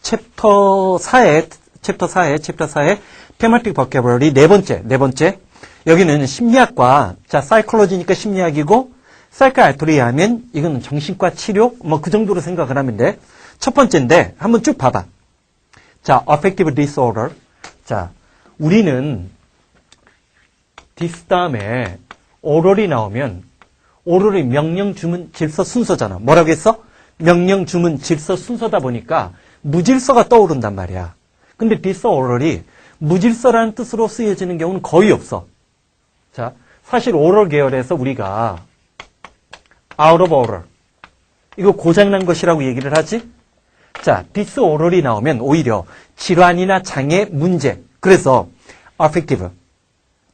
챕터 4의 테마틱 버케버리 네 번째. 여기는 심리학과, 자, 사이콜로지니까 심리학이고, 사이코아트리 하면 이거는 정신과 치료, 뭐 그 정도로 생각을 하면 돼. 첫 번째인데, 한번 쭉 봐봐. 자, affective disorder. 자, 우리는 this 다음에 oral이 나오면, oral이 명령, 주문, 질서, 순서잖아. 뭐라고 했어? 명령, 주문, 질서, 순서다 보니까 무질서가 떠오른단 말이야. 근데 disorder이 무질서라는 뜻으로 쓰여지는 경우는 거의 없어. 자, 사실 oral 계열에서 우리가 out of order, 이거 고장난 것이라고 얘기를 하지? 자, disorder이 나오면 오히려 질환이나 장애, 문제. 그래서 affective.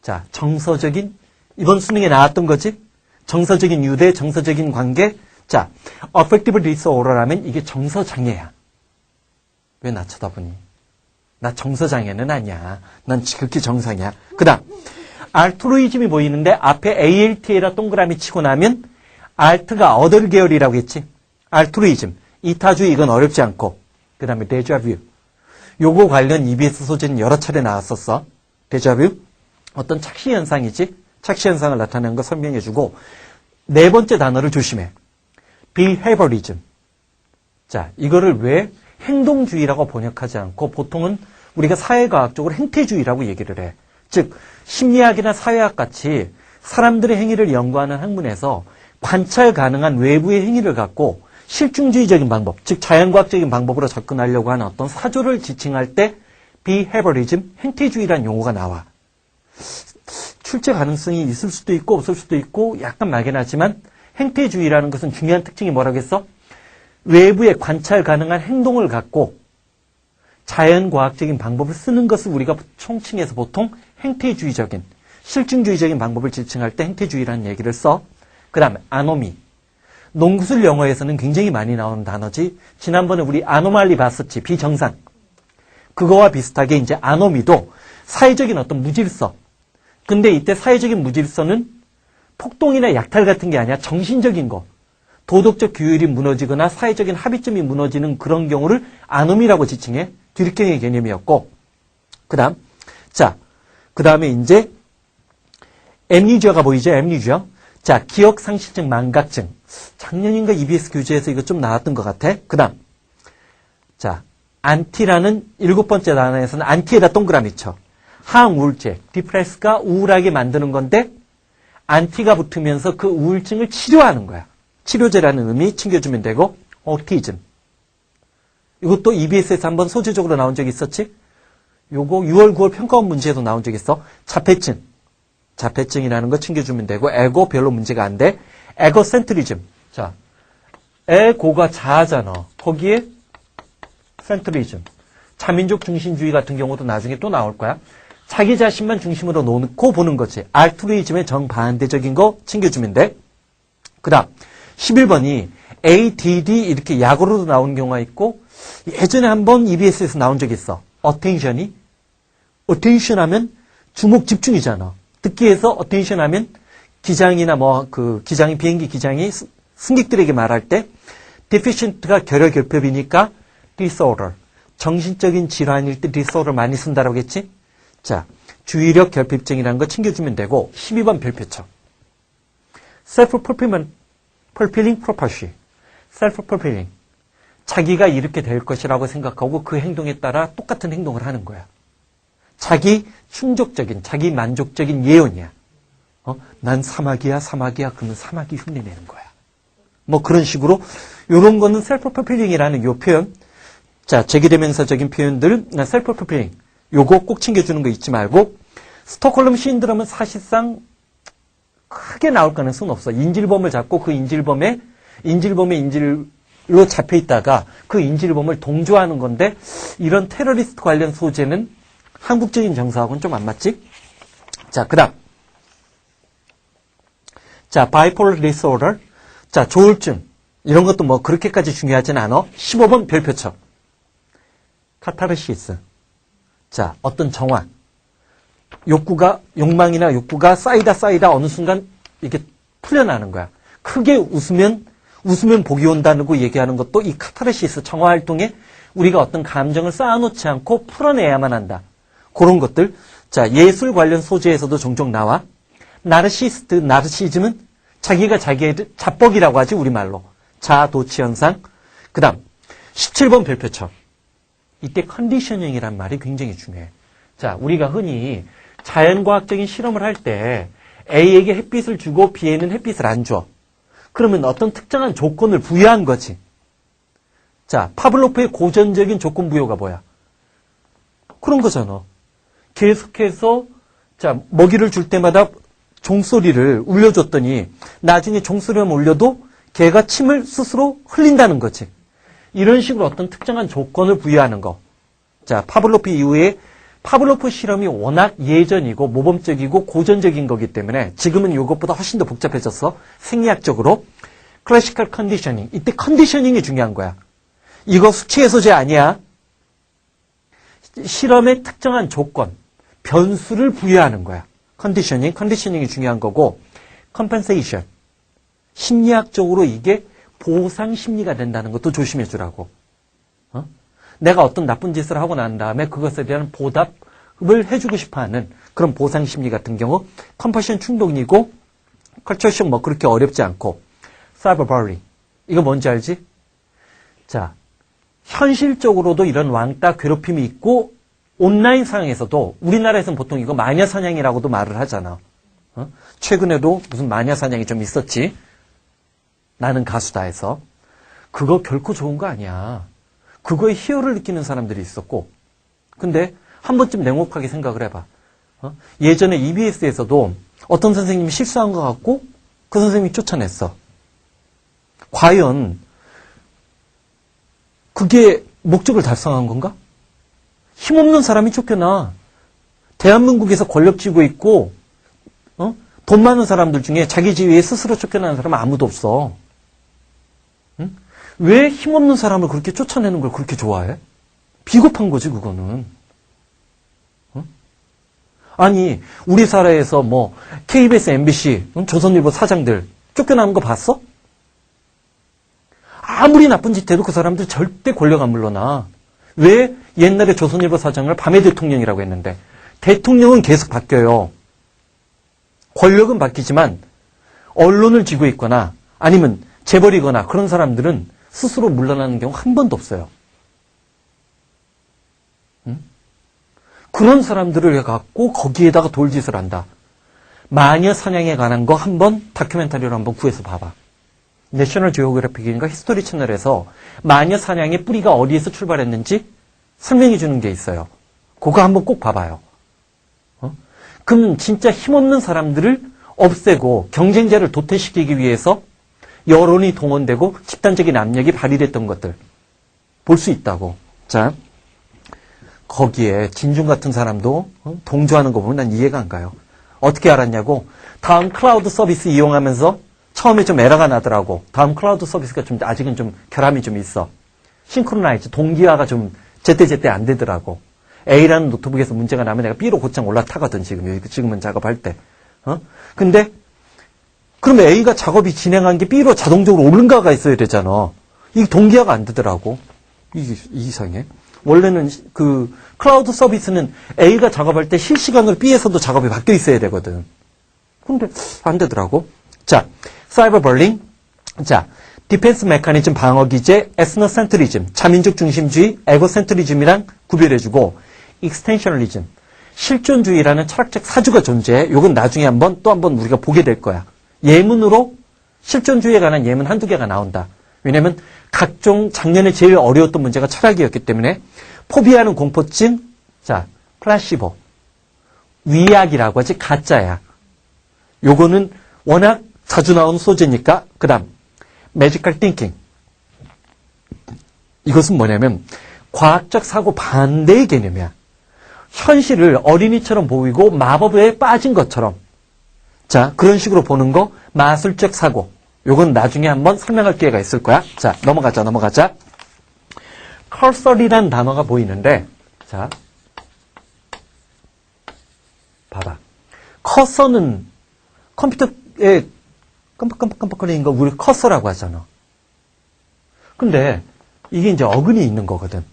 자, 정서적인, 이번 수능에 나왔던 거지? 정서적인 유대, 정서적인 관계. 자, affective disorder라면 이게 정서장애야. 왜 나 쳐다보니? 나 정서장애는 아니야. 난 지극히 정상이야. 그 다음, 알트루이즘이 보이는데 앞에 ALT에다 동그라미 치고 나면 알트가 어덜 계열이라고 했지? 알트루이즘. 이타주의 이건 어렵지 않고. 그 다음에 데자뷰. 요거 관련 EBS 소재는 여러 차례 나왔었어. 데자뷰. 어떤 착시 현상이지? 착시 현상을 나타내는 거 설명해주고, 네 번째 단어를 조심해. behaviorism. 자, 이거를 왜 행동주의라고 번역하지 않고 보통은 우리가 사회과학적으로 행태주의라고 얘기를 해. 즉, 심리학이나 사회학 같이 사람들의 행위를 연구하는 학문에서 관찰 가능한 외부의 행위를 갖고 실증주의적인 방법, 즉 자연과학적인 방법으로 접근하려고 하는 어떤 사조를 지칭할 때 behaviorism, 행태주의라는 용어가 나와. 출제 가능성이 있을 수도 있고 없을 수도 있고 약간 막연하지만 행태주의라는 것은 중요한 특징이 뭐라고 했어? 외부의 관찰 가능한 행동을 갖고 자연과학적인 방법을 쓰는 것을 우리가 총칭해서 보통 행태주의적인, 실증주의적인 방법을 지칭할 때 행태주의라는 얘기를 써. 그 다음에 아노미. 농구술 영어에서는 굉장히 많이 나오는 단어지. 지난번에 우리 아노말리 봤었지. 비정상. 그거와 비슷하게 이제 아노미도 사회적인 어떤 무질서. 근데 이때 사회적인 무질서는 폭동이나 약탈 같은 게 아니라 정신적인 거. 도덕적 규율이 무너지거나 사회적인 합의점이 무너지는 그런 경우를 아노미라고 지칭해. 뒤늦게의 개념이었고. 그 다음에 이제 엠니지어가 보이죠? 엠니지어. 자, 기억상실증 망각증. 작년인가 EBS 교재에서 이거 좀 나왔던 것 같아. 그 다음. 자, 안티라는 7번째 단어에서는 안티에다 동그라미 쳐. 항우울제. 디프레스가 우울하게 만드는 건데 안티가 붙으면서 그 우울증을 치료하는 거야. 치료제라는 의미 챙겨주면 되고. 오티즘. 이것도 EBS에서 한번 소재적으로 나온 적이 있었지? 요거 6월, 9월 평가원 문제에도 나온 적이 있어. 자폐증. 자폐증이라는 거 챙겨주면 되고, 에고 별로 문제가 안 돼. 에고센트리즘. 자, 에고가 자아잖아. 거기에 센트리즘. 자민족 중심주의 같은 경우도 나중에 또 나올 거야. 자기 자신만 중심으로 놓고 보는 거지. 알트루이즘의 정반대적인 거 챙겨주면 돼. 그 다음, 11번이 ADD 이렇게 약으로도 나온 경우가 있고, 예전에 한번 EBS에서 나온 적이 있어. attention이. attention 하면 주목 집중이잖아. 듣기 위해서 attention 하면 기장이나 비행기 기장이 승객들에게 말할 때 deficient가 결여결핍이니까 disorder. 정신적인 질환일 때 disorder 많이 쓴다라고 했지? 자, 주의력 결핍증이라는 거 챙겨주면 되고 12번 별표쳐. self-fulfilling prophecy. self-fulfilling. 자기가 이렇게 될 것이라고 생각하고 그 행동에 따라 똑같은 행동을 하는 거야. 자기 충족적인, 자기 만족적인 예언이야. 난 사막이야. 그러면 사막이 흉내내는 거야. 뭐 그런 식으로 이런 거는 self-fulfilling이라는 요 표현. 자, 제기대명사적인 표현들 self-fulfilling. 요거 꼭 챙겨주는 거 잊지 말고 스톡홀름 신드롬은 사실상 크게 나올 가능성은 없어. 인질범을 잡고 그 인질범의 인질로 잡혀 있다가 그 인질범을 동조하는 건데 이런 테러리스트 관련 소재는 한국적인 정서하고는 좀 안 맞지? 자, 그 다음. 자, bipolar disorder. 자, 조울증. 이런 것도 뭐 그렇게까지 중요하진 않아. 15번 별표쳐. 카타르시스. 자, 어떤 정화. 욕망이나 욕구가 쌓이다 어느 순간 이렇게 풀려나는 거야. 크게 웃으면 웃으면 복이 온다고 얘기하는 것도 이 카타르시스, 정화활동에 우리가 어떤 감정을 쌓아놓지 않고 풀어내야만 한다. 그런 것들. 자, 예술 관련 소재에서도 종종 나와. 나르시즘은 자기가 자기의 자뻑이라고 하지, 우리말로. 자아도취 현상. 그 다음, 17번 별표처. 이때 컨디셔닝이란 말이 굉장히 중요해. 자, 우리가 흔히 자연과학적인 실험을 할 때 A에게 햇빛을 주고 B에는 햇빛을 안 줘. 그러면 어떤 특정한 조건을 부여한 거지. 자, 파블로프의 고전적인 조건 부여가 뭐야? 그런 거잖아. 계속해서 자, 먹이를 줄 때마다 종소리를 울려줬더니 나중에 종소리만 울려도 개가 침을 스스로 흘린다는 거지. 이런 식으로 어떤 특정한 조건을 부여하는 거. 자, 파블로프 이후에 파블로프 실험이 워낙 예전이고 모범적이고 고전적인 거기 때문에 지금은 이것보다 훨씬 더 복잡해졌어. 생리학적으로. 클래시컬 컨디셔닝. 이때 컨디셔닝이 중요한 거야. 이거 수치의 소재 아니야. 실험의 특정한 조건, 변수를 부여하는 거야. 컨디셔닝이 중요한 거고, 컴펜세이션. 심리학적으로 이게 보상 심리가 된다는 것도 조심해 주라고. 내가 어떤 나쁜 짓을 하고 난 다음에 그것에 대한 보답을 해주고 싶어 하는 그런 보상 심리 같은 경우, 컴퍼션 충동이고, 컬처쇼크 뭐 그렇게 어렵지 않고, 사이버벌링. 이거 뭔지 알지? 자, 현실적으로도 이런 왕따 괴롭힘이 있고, 온라인 상에서도 우리나라에서는 보통 이거 마녀사냥이라고도 말을 하잖아. 최근에도 무슨 마녀사냥이 좀 있었지. 나는 가수다 해서. 그거 결코 좋은 거 아니야. 그거에 희열을 느끼는 사람들이 있었고. 근데 한 번쯤 냉혹하게 생각을 해봐. 예전에 EBS에서도 어떤 선생님이 실수한 것 같고 그 선생님이 쫓아냈어. 과연 그게 목적을 달성한 건가? 힘없는 사람이 쫓겨나. 대한민국에서 권력 쥐고 있고 돈 많은 사람들 중에 자기 지위에 스스로 쫓겨나는 사람은 아무도 없어. 응? 왜 힘없는 사람을 그렇게 쫓아내는 걸 그렇게 좋아해? 비겁한 거지, 그거는. 응? 아니, 우리 사회에서 뭐 KBS, MBC, 조선일보 사장들 쫓겨나는 거 봤어? 아무리 나쁜 짓 해도 그 사람들 절대 권력 안 물러나. 왜 옛날에 조선일보 사장을 밤의 대통령이라고 했는데 대통령은 계속 바뀌어요. 권력은 바뀌지만 언론을 쥐고 있거나 아니면 재벌이거나 그런 사람들은 스스로 물러나는 경우 한 번도 없어요. 응? 그런 사람들을 갖고 거기에다가 돌짓을 한다. 마녀 사냥에 관한 거 한번 다큐멘터리로 한번 구해서 봐봐. 내셔널 지오그래픽인가 히스토리 채널에서 마녀 사냥의 뿌리가 어디에서 출발했는지 설명해 주는 게 있어요. 그거 한번 꼭 봐봐요. 그럼 진짜 힘없는 사람들을 없애고 경쟁자를 도태시키기 위해서 여론이 동원되고 집단적인 압력이 발휘됐던 것들 볼 수 있다고. 자, 거기에 진중 같은 사람도 동조하는 거 보면 난 이해가 안 가요. 어떻게 알았냐고. 다음 클라우드 서비스 이용하면서 처음에 좀 에러가 나더라고. 다음 클라우드 서비스가 좀 아직은 좀 결함이 좀 있어. 싱크로나이즈, 동기화가 좀 제때제때 안 되더라고. A라는 노트북에서 문제가 나면 내가 B로 곧장 올라타거든, 지금은 작업할 때. 근데, 그러면 A가 작업이 진행한 게 B로 자동적으로 오른가가 있어야 되잖아. 이게 동기화가 안 되더라고. 이게 이상해. 원래는 그 클라우드 서비스는 A가 작업할 때 실시간으로 B에서도 작업이 바뀌어 있어야 되거든. 근데 안 되더라고. 자, 사이버벌링. 자, 디펜스 메커니즘 방어기제, 에스노센트리즘, 자민족 중심주의, 에고센트리즘이랑 구별해주고, 익스텐셔널리즘, 실존주의라는 철학적 사주가 존재해. 이건 나중에 또 한번 우리가 보게 될 거야. 예문으로 실존주의에 관한 예문 한두 개가 나온다. 왜냐면 각종 작년에 제일 어려웠던 문제가 철학이었기 때문에 포비아는 공포증, 자, 플라시보, 위약이라고 하지, 가짜야. 요거는 워낙 자주 나오는 소재니까. 그 다음 매지컬 띵킹. 이것은 뭐냐면 과학적 사고 반대의 개념이야. 현실을 어린이처럼 보이고 마법에 빠진 것처럼. 자, 그런 식으로 보는 거 마술적 사고. 요건 나중에 한번 설명할 기회가 있을 거야. 자, 넘어가자. 커서리란 단어가 보이는데, 자, 봐봐. 커서는 컴퓨터에 깜빡깜빡거리는 거 우리 커서라고 하잖아. 근데 이게 이제 어근이 있는 거거든.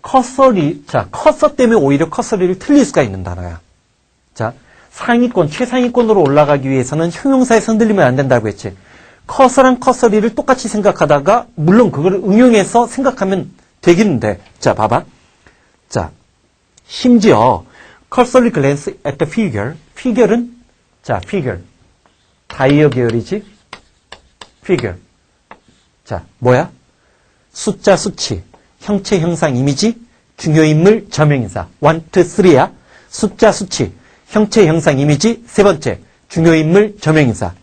커서 때문에 오히려 커서리를 틀릴 수가 있는 단어야. 자, 상위권, 최상위권으로 올라가기 위해서는 형용사에 흔들리면 안 된다고 했지. 커서랑 커서리를 똑같이 생각하다가, 물론 그걸 응용해서 생각하면 되겠는데. 자, 봐봐. 자, 심지어, cursory glance at the figure. figure는, 자, figure. 다이어 계열이지? figure. 자, 뭐야? 숫자, 수치, 형체, 형상, 이미지, 중요인물, 저명인사. 1, 2, 3야. 숫자, 수치, 형체, 형상, 이미지. 세 번째, 중요인물, 저명인사.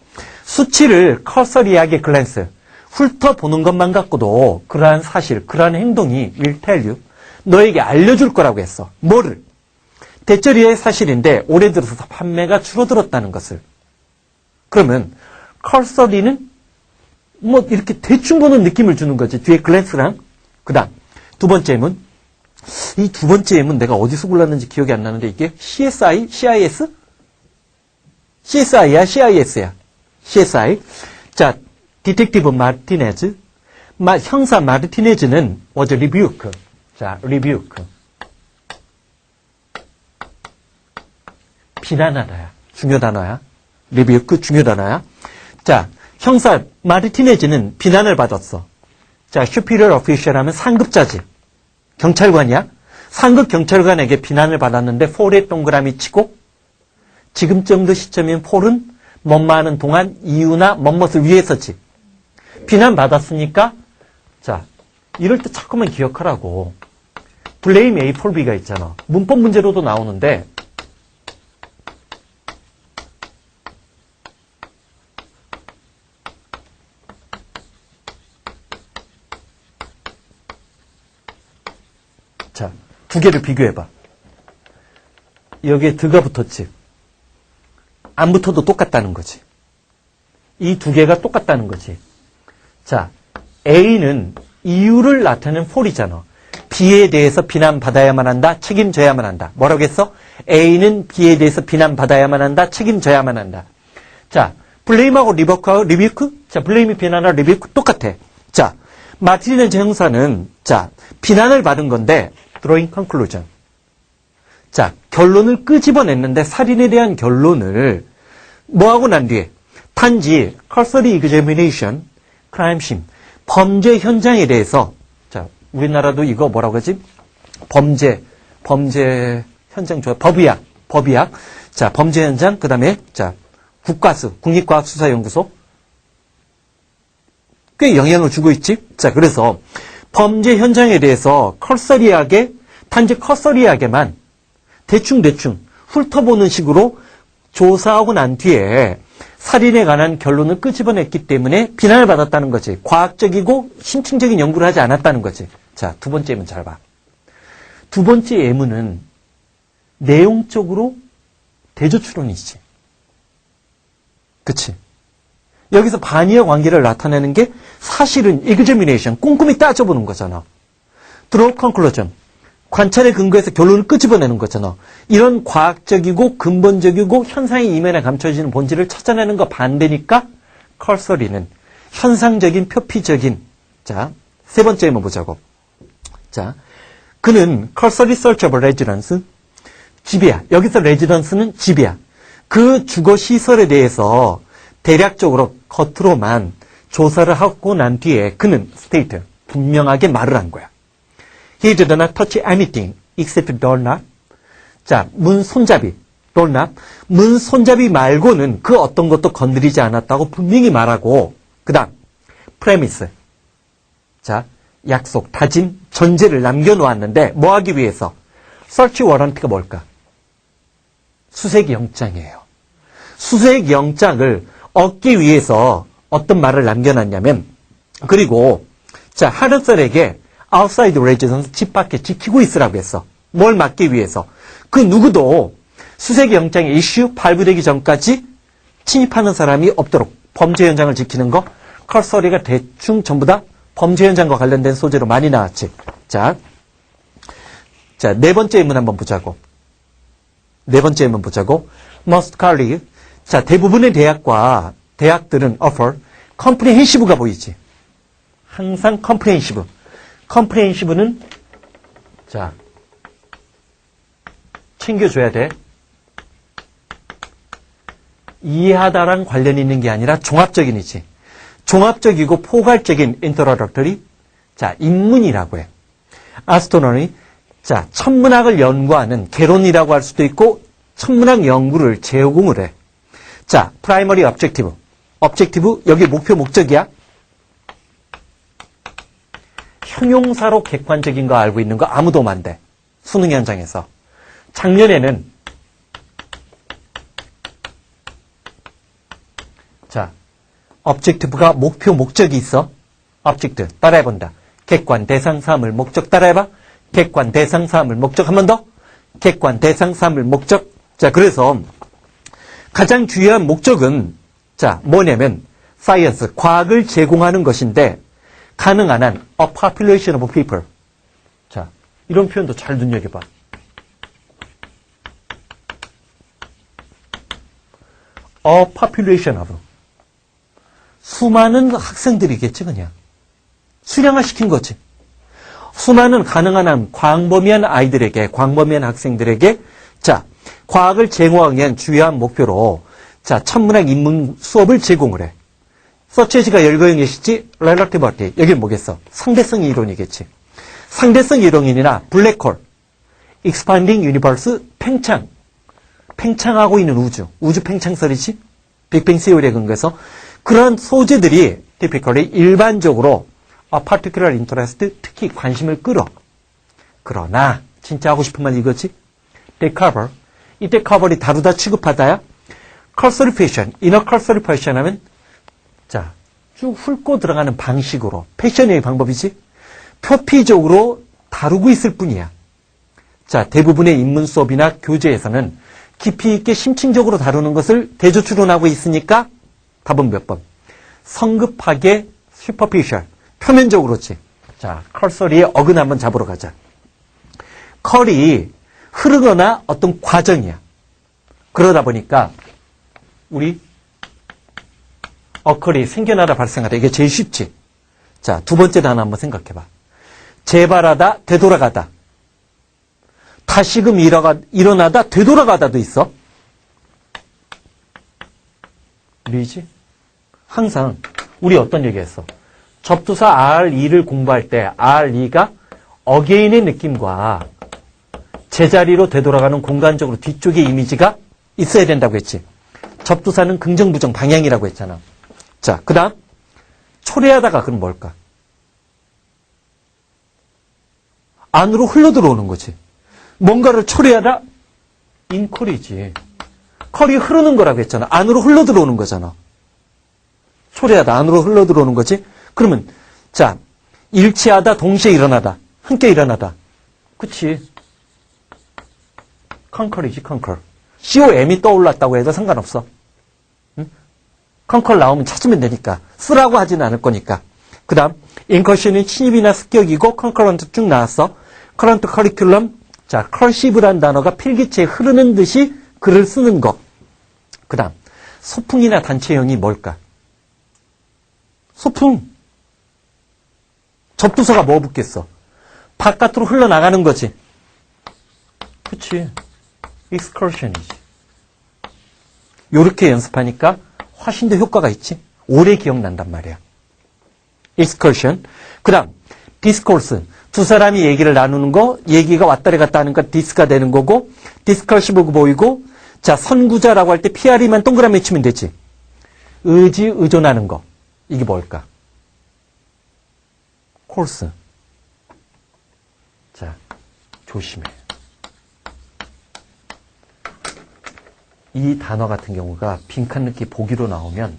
수치를 커서리하게 글랜스, 훑어보는 것만 갖고도 그러한 사실, 그러한 행동이 will tell you, 너에게 알려줄 거라고 했어. 뭐를? 대절이의 사실인데 올해 들어서 판매가 줄어들었다는 것을. 그러면 커서리는 뭐 이렇게 대충 보는 느낌을 주는 거지. 뒤에 글랜스랑. 그 다음 두 번째 M은, 이 두 번째 M은 내가 어디서 골랐는지 기억이 안 나는데 이게 CSI? CIS? CSI야? CIS야? CSI. 자, 디텍티브 마르티네즈. 형사 마르티네즈는 was rebuke. 자, rebuke. 비난하다야. 중요 단어야. rebuke 중요 단어야. 자, 형사 마르티네즈는 비난을 받았어. 자, superior official 하면 상급자지. 경찰관이야. 상급 경찰관에게 비난을 받았는데 for에 동그라미 치고, 지금 정도 시점이면 for은 뭐뭐하는 동안 이유나 뭐뭇을 위해서지. 비난받았으니까, 자, 이럴 때 자꾸만 기억하라고. blame A for B가 있잖아. 문법 문제로도 나오는데, 자, 두 개를 비교해봐. 여기에 드가 붙었지. 안 붙어도 똑같다는 거지. 이 두 개가 똑같다는 거지. 자, A는 이유를 나타내는 for이잖아. B에 대해서 비난받아야만 한다. 책임져야만 한다. 뭐라고 했어? A는 B에 대해서 비난받아야만 한다. 책임져야만 한다. 자, blame하고 rebuke? 자, blame이 비난하고 rebuke 똑같아. 자, 마르티네즈 형사는, 자, 비난을 받은 건데, drawing conclusion. 자, 결론을 끄집어냈는데 살인에 대한 결론을 뭐하고 난 뒤에 단지 cursory examination, crime scene, 범죄 현장에 대해서, 자, 우리나라도 이거 뭐라고 하지? 범죄 현장 법의학. 자, 범죄 현장, 그 다음에, 자, 국과수, 국립과학수사연구소. 꽤 영향을 주고 있지? 자, 그래서 범죄 현장에 대해서 단지 커서리하게만 대충 훑어보는 식으로 조사하고 난 뒤에 살인에 관한 결론을 끄집어냈기 때문에 비난을 받았다는 거지. 과학적이고 심층적인 연구를 하지 않았다는 거지. 자, 두 번째 M은 잘 봐. 두 번째 M은 내용적으로 대조추론이지. 그치? 여기서 반의의 관계를 나타내는 게 사실은 examination, 꼼꼼히 따져보는 거잖아. draw conclusion, 관찰에 근거해서 결론을 끄집어내는 거잖아. 이런 과학적이고 근본적이고 현상의 이면에 감춰지는 본질을 찾아내는 거 반대니까 cursory는 현상적인, 표피적인. 자, 세 번째 한번 보자고. 자, 그는 cursory search of residence, 집이야. 여기서 residence는 집이야. 그 주거 시설에 대해서 대략적으로 겉으로만 조사를 하고 난 뒤에 그는 state, 분명하게 말을 한 거야. He did not touch anything except doorknob. 자, 문 손잡이, doorknob. 문 손잡이 말고는 그 어떤 것도 건드리지 않았다고 분명히 말하고, 그 다음 premise. 자, 약속, 다짐, 전제를 남겨놓았는데 뭐 하기 위해서? search warrant가 뭘까? 수색영장이에요. 수색영장을 얻기 위해서 어떤 말을 남겨놨냐면, 그리고 자, 하르셀에게 outside residence, 집 밖에 지키고 있으라고 했어. 뭘 막기 위해서? 그 누구도 수색영장의 이슈 발부되기 전까지 침입하는 사람이 없도록 범죄 현장을 지키는 거. cursory가 대충 전부 다 범죄 현장과 관련된 소재로 많이 나왔지. 자, 네 번째 인문 한번 보자고. Most college. 자, 대부분의 대학들은 offer comprehensive가 보이지. 항상 comprehensive. comprehensive는 자, 챙겨줘야 돼. 이해하다랑 관련이 있는 게 아니라 종합적인이지. 종합적이고 포괄적인 introductory. 자, 입문이라고 해. astronomy. 자, 천문학을 연구하는 개론이라고 할 수도 있고 천문학 연구를 제공을 해. 자, primary objective. objective 여기 목표 목적이야. 형용사로 객관적인 거 알고 있는 거 아무도 안 돼. 수능 현장에서. 작년에는 자, objective가 목표 목적이 있어. object 따라해본다. 객관 대상 사물 목적 따라해봐. 객관 대상 사물 목적 한 번 더. 객관 대상 사물 목적. 자, 그래서 가장 중요한 목적은 자, 뭐냐면 science, 과학을 제공하는 것인데 가능한 한 a population of people. 자, 이런 표현도 잘 눈여겨봐. a population of. 수많은 학생들이겠지, 그냥. 수량화시킨 거지. 수많은 가능한 한 광범위한 아이들에게, 광범위한 학생들에게, 자, 과학을 제공하기 위한 주요한 목표로, 자, 천문학 입문 수업을 제공을 해. 서치지가 열거형의 시지, relativity. 여기 뭐겠어? 상대성 이론이겠지. 상대성 이론이나 블랙홀, expanding universe, 팽창. 팽창하고 있는 우주. 우주 팽창설이지? 빅뱅 시오리에 근거해서 그런 소재들이 typically 일반적으로 a particular interest, 특히 관심을 끌어. 그러나 진짜 하고 싶은 말 이거지? they cover. 이때 cover이 다루다 취급하다야. cursory fashion, inner cursory fashion 하면 자, 쭉 훑고 들어가는 방식으로 패션의 방법이지? 표피적으로 다루고 있을 뿐이야. 자, 대부분의 인문 수업이나 교재에서는 깊이 있게 심층적으로 다루는 것을 대조출론하고 있으니까 답은 몇 번? 성급하게 superficial, 표면적으로지. 자, cursory의 어근 한번 잡으러 가자. 컬이 흐르거나 어떤 과정이야. 그러다 보니까 우리 어컬이 생겨나다 발생하다. 이게 제일 쉽지. 자, 두 번째 단어 한번 생각해봐. 재발하다, 되돌아가다. 다시금 일어나다, 되돌아가다도 있어. 리지? 항상 우리 어떤 얘기했어? 접두사 RE를 공부할 때 RE가 again의 느낌과 제자리로 되돌아가는 공간적으로 뒤쪽의 이미지가 있어야 된다고 했지. 접두사는 긍정, 부정, 방향이라고 했잖아. 자, 그 다음 초래하다가 그럼 뭘까? 안으로 흘러들어오는 거지. 뭔가를 초래하다? 인콜이지. 컬이 흐르는 거라고 했잖아. 안으로 흘러들어오는 거잖아. 초래하다, 안으로 흘러들어오는 거지. 그러면 자, 일치하다, 동시에 일어나다, 함께 일어나다. 그치? 컨컬이지, 컨컬. COM이 떠올랐다고 해도 상관없어. 응? 컨컬 나오면 찾으면 되니까. 쓰라고 하지는 않을 거니까. 그 다음 인커션은 침입이나 습격이고 컨커런트 쭉 나왔어. 커런트 커리큘럼. 자, 컬시브란 단어가 필기체에 흐르는 듯이 글을 쓰는 거. 그 다음 소풍이나 단체형이 뭘까? 소풍. 접두사가 뭐 붙겠어? 바깥으로 흘러나가는 거지. 그치. excursion이지. 요렇게 연습하니까 훨씬 더 효과가 있지. 오래 기억난단 말이야. excursion. 그 다음 discourse. 두 사람이 얘기를 나누는 거, 얘기가 왔다리 갔다 하는 거 디스가 되는 거고, discursive 보이고, 자, 선구자라고 할 때 PRE만 동그라미 치면 되지. 의지, 의존하는 거. 이게 뭘까? course. 자, 조심해. 이 단어 같은 경우가 빈칸 넣기 보기로 나오면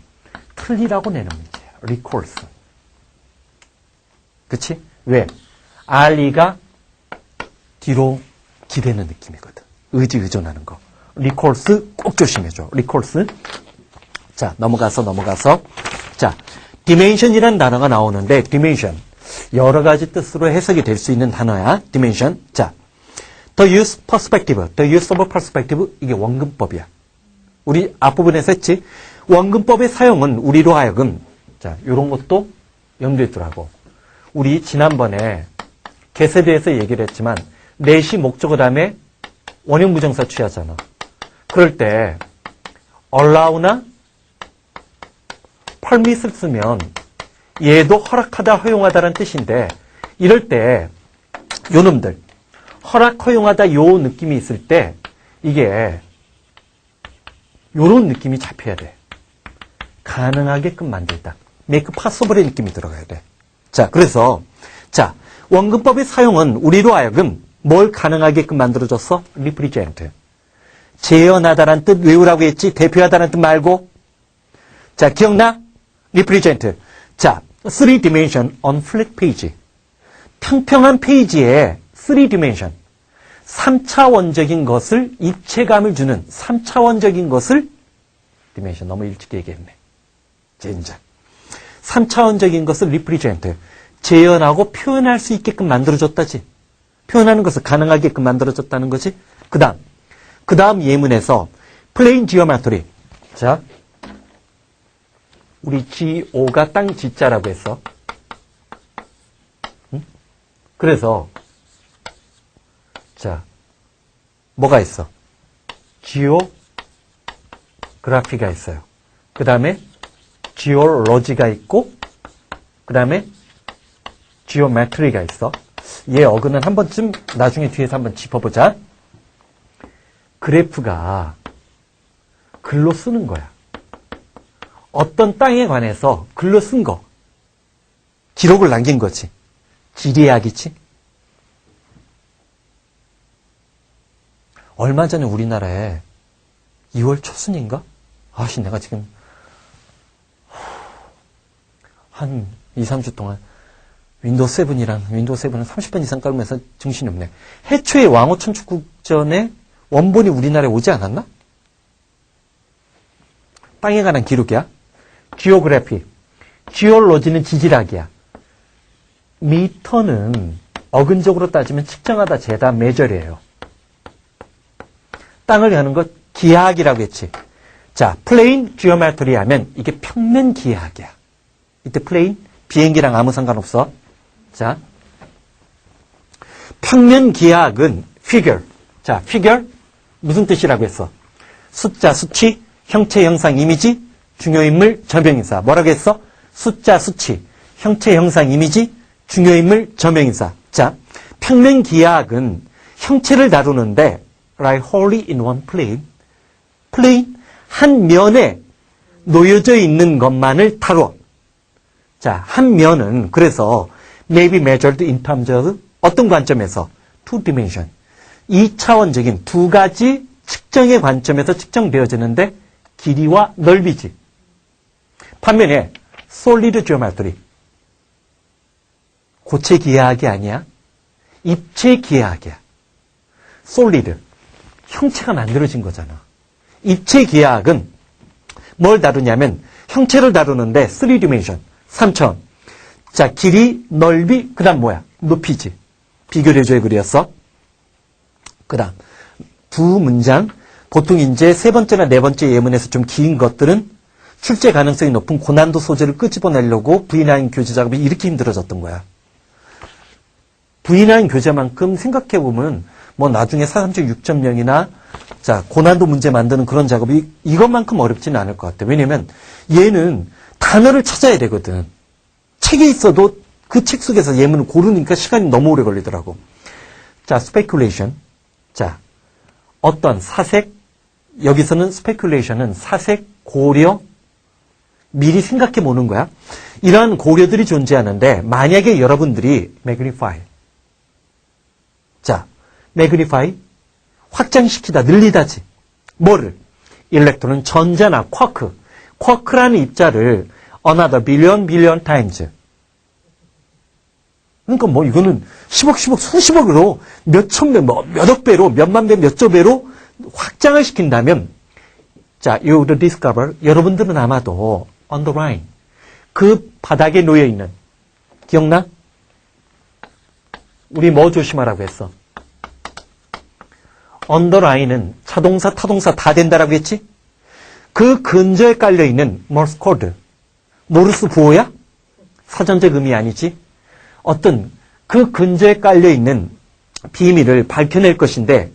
틀리라고 내는 문제야. recourse. 그치? 왜? RE가 뒤로 기대는 느낌이거든. 의지, 의존하는 거. recourse 꼭 조심해줘. recourse. 자, 넘어가서. 자, dimension이라는 단어가 나오는데, dimension. 여러 가지 뜻으로 해석이 될 수 있는 단어야. dimension. 자, the use perspective. the use of perspective. 이게 원근법이야. 우리 앞부분에서 했지. 원근법의 사용은 우리로 하여금, 자, 요런 것도 염두에 두라고. 우리 지난번에 get에 대해서 얘기를 했지만 net이 목적어 다음에 원형 부정사 취하잖아. 그럴 때 allow나 permit을 쓰면 얘도 허락하다, 허용하다라는 뜻인데 이럴 때 요놈들 허락, 허용하다 요 느낌이 있을 때 이게 요런 느낌이 잡혀야 돼. 가능하게끔 만들다. make possible의 느낌이 들어가야 돼. 자, 그래서 자 원근법의 사용은 우리로 하여금 뭘 가능하게끔 만들어줬어? represent. 재현하다란 뜻 외우라고 했지. 대표하다란 뜻 말고. 자, 기억나? represent. 자, 3dimension on flat page. 평평한 페이지에 3dimension. 3차원적인 것을 입체감을 주는 3차원적인 것을 dimension 너무 일찍 얘기했네. 젠장. 3차원적인 것을 represent. 재현하고 표현할 수 있게끔 만들어줬다지. 표현하는 것을 가능하게끔 만들어줬다는 거지. 그 다음 예문에서 plain geometry. 자, 우리 GO가 땅 G자라고 했어. 응? 그래서 자, 뭐가 있어? geography가 있어요. 그 다음에 geology가 있고 그 다음에 geometry가 있어. 얘 어근은 한 번쯤 나중에 뒤에서 한번 짚어보자. 그래프가 글로 쓰는 거야. 어떤 땅에 관해서 글로 쓴 거. 기록을 남긴 거지. 지리학이지. 얼마 전에 우리나라에 2월 초순인가? 아씨, 내가 지금 한 2, 3주 동안 윈도우 7은 30번 이상 깔면서 정신이 없네. 해초의 왕호 천축국전에 원본이 우리나라에 오지 않았나? 땅에 관한 기록이야. 지오그래피. 지올로지는 지질학이야. 미터는 어근적으로 따지면 측정하다, 재다, 메저리예요. 땅을 가는 것 기하학이라고 했지. 자, 플레인 지오메트리 하면 이게 평면 기하학이야. 이때 플레인 비행기랑 아무 상관없어. 자, 평면 기하학은 figure. 자, figure 무슨 뜻이라고 했어? 숫자, 수치, 형체, 형상, 이미지, 중요인물, 저명인사. 뭐라고 했어? 숫자, 수치, 형체, 형상, 이미지, 중요인물, 저명인사. 자, 평면 기하학은 형체를 다루는데 like wholly in one plane. plane, 한 면에 놓여져 있는 것만을 다뤄. 자, 한 면은 그래서 may be measured in terms of 어떤 관점에서? two dimension. 2차원적인 두 가지 측정의 관점에서 측정되어지는데 길이와 넓이지. 반면에 solid geometry. 고체 기하학이 아니야. 입체 기하학이야. solid. 형체가 만들어진 거잖아. 입체 기하학은 뭘 다루냐면 형체를 다루는데 3dimension. 3차원. 자, 길이, 넓이, 그 다음 뭐야? 높이지. 비교례조에 그렸어. 그 다음 두 문장. 보통 이제 세 번째나 네 번째 예문에서 좀 긴 것들은 출제 가능성이 높은 고난도 소재를 끄집어내려고 V9 교재 작업이 이렇게 힘들어졌던 거야. V9 교재만큼 생각해보면 뭐 나중에 437 6.0이나 자, 고난도 문제 만드는 그런 작업이 이것만큼 어렵지는 않을 것 같아. 왜냐면 얘는 단어를 찾아야 되거든. 책에 있어도 그 책 속에서 예문을 고르니까 시간이 너무 오래 걸리더라고. 자, speculation. 자, 어떤 사색, 여기서는 speculation은 사색, 고려, 미리 생각해 보는 거야. 이러한 고려들이 존재하는데 만약에 여러분들이 magnify. 자, magnify, 확장시키다, 늘리다지. 뭐를? 일렉트론, 전자나 쿼크. 쿼크라는 입자를 another billion times. 그러니까 뭐 이거는 10억, 수십억으로 몇천 배, 몇억 배로, 몇만 배, 몇조 배로 확장을 시킨다면 자, you will discover, 여러분들은 아마도 on the line, 그 바닥에 놓여있는, 기억나? 우리 뭐 조심하라고 했어? on the line은 자동사, 타동사 다 된다라고 했지? 그 근처에 깔려있는 morse code, 모르스 부호야? 사전적 의미 아니지? 어떤 그 근처에 깔려있는 비밀을 밝혀낼 것인데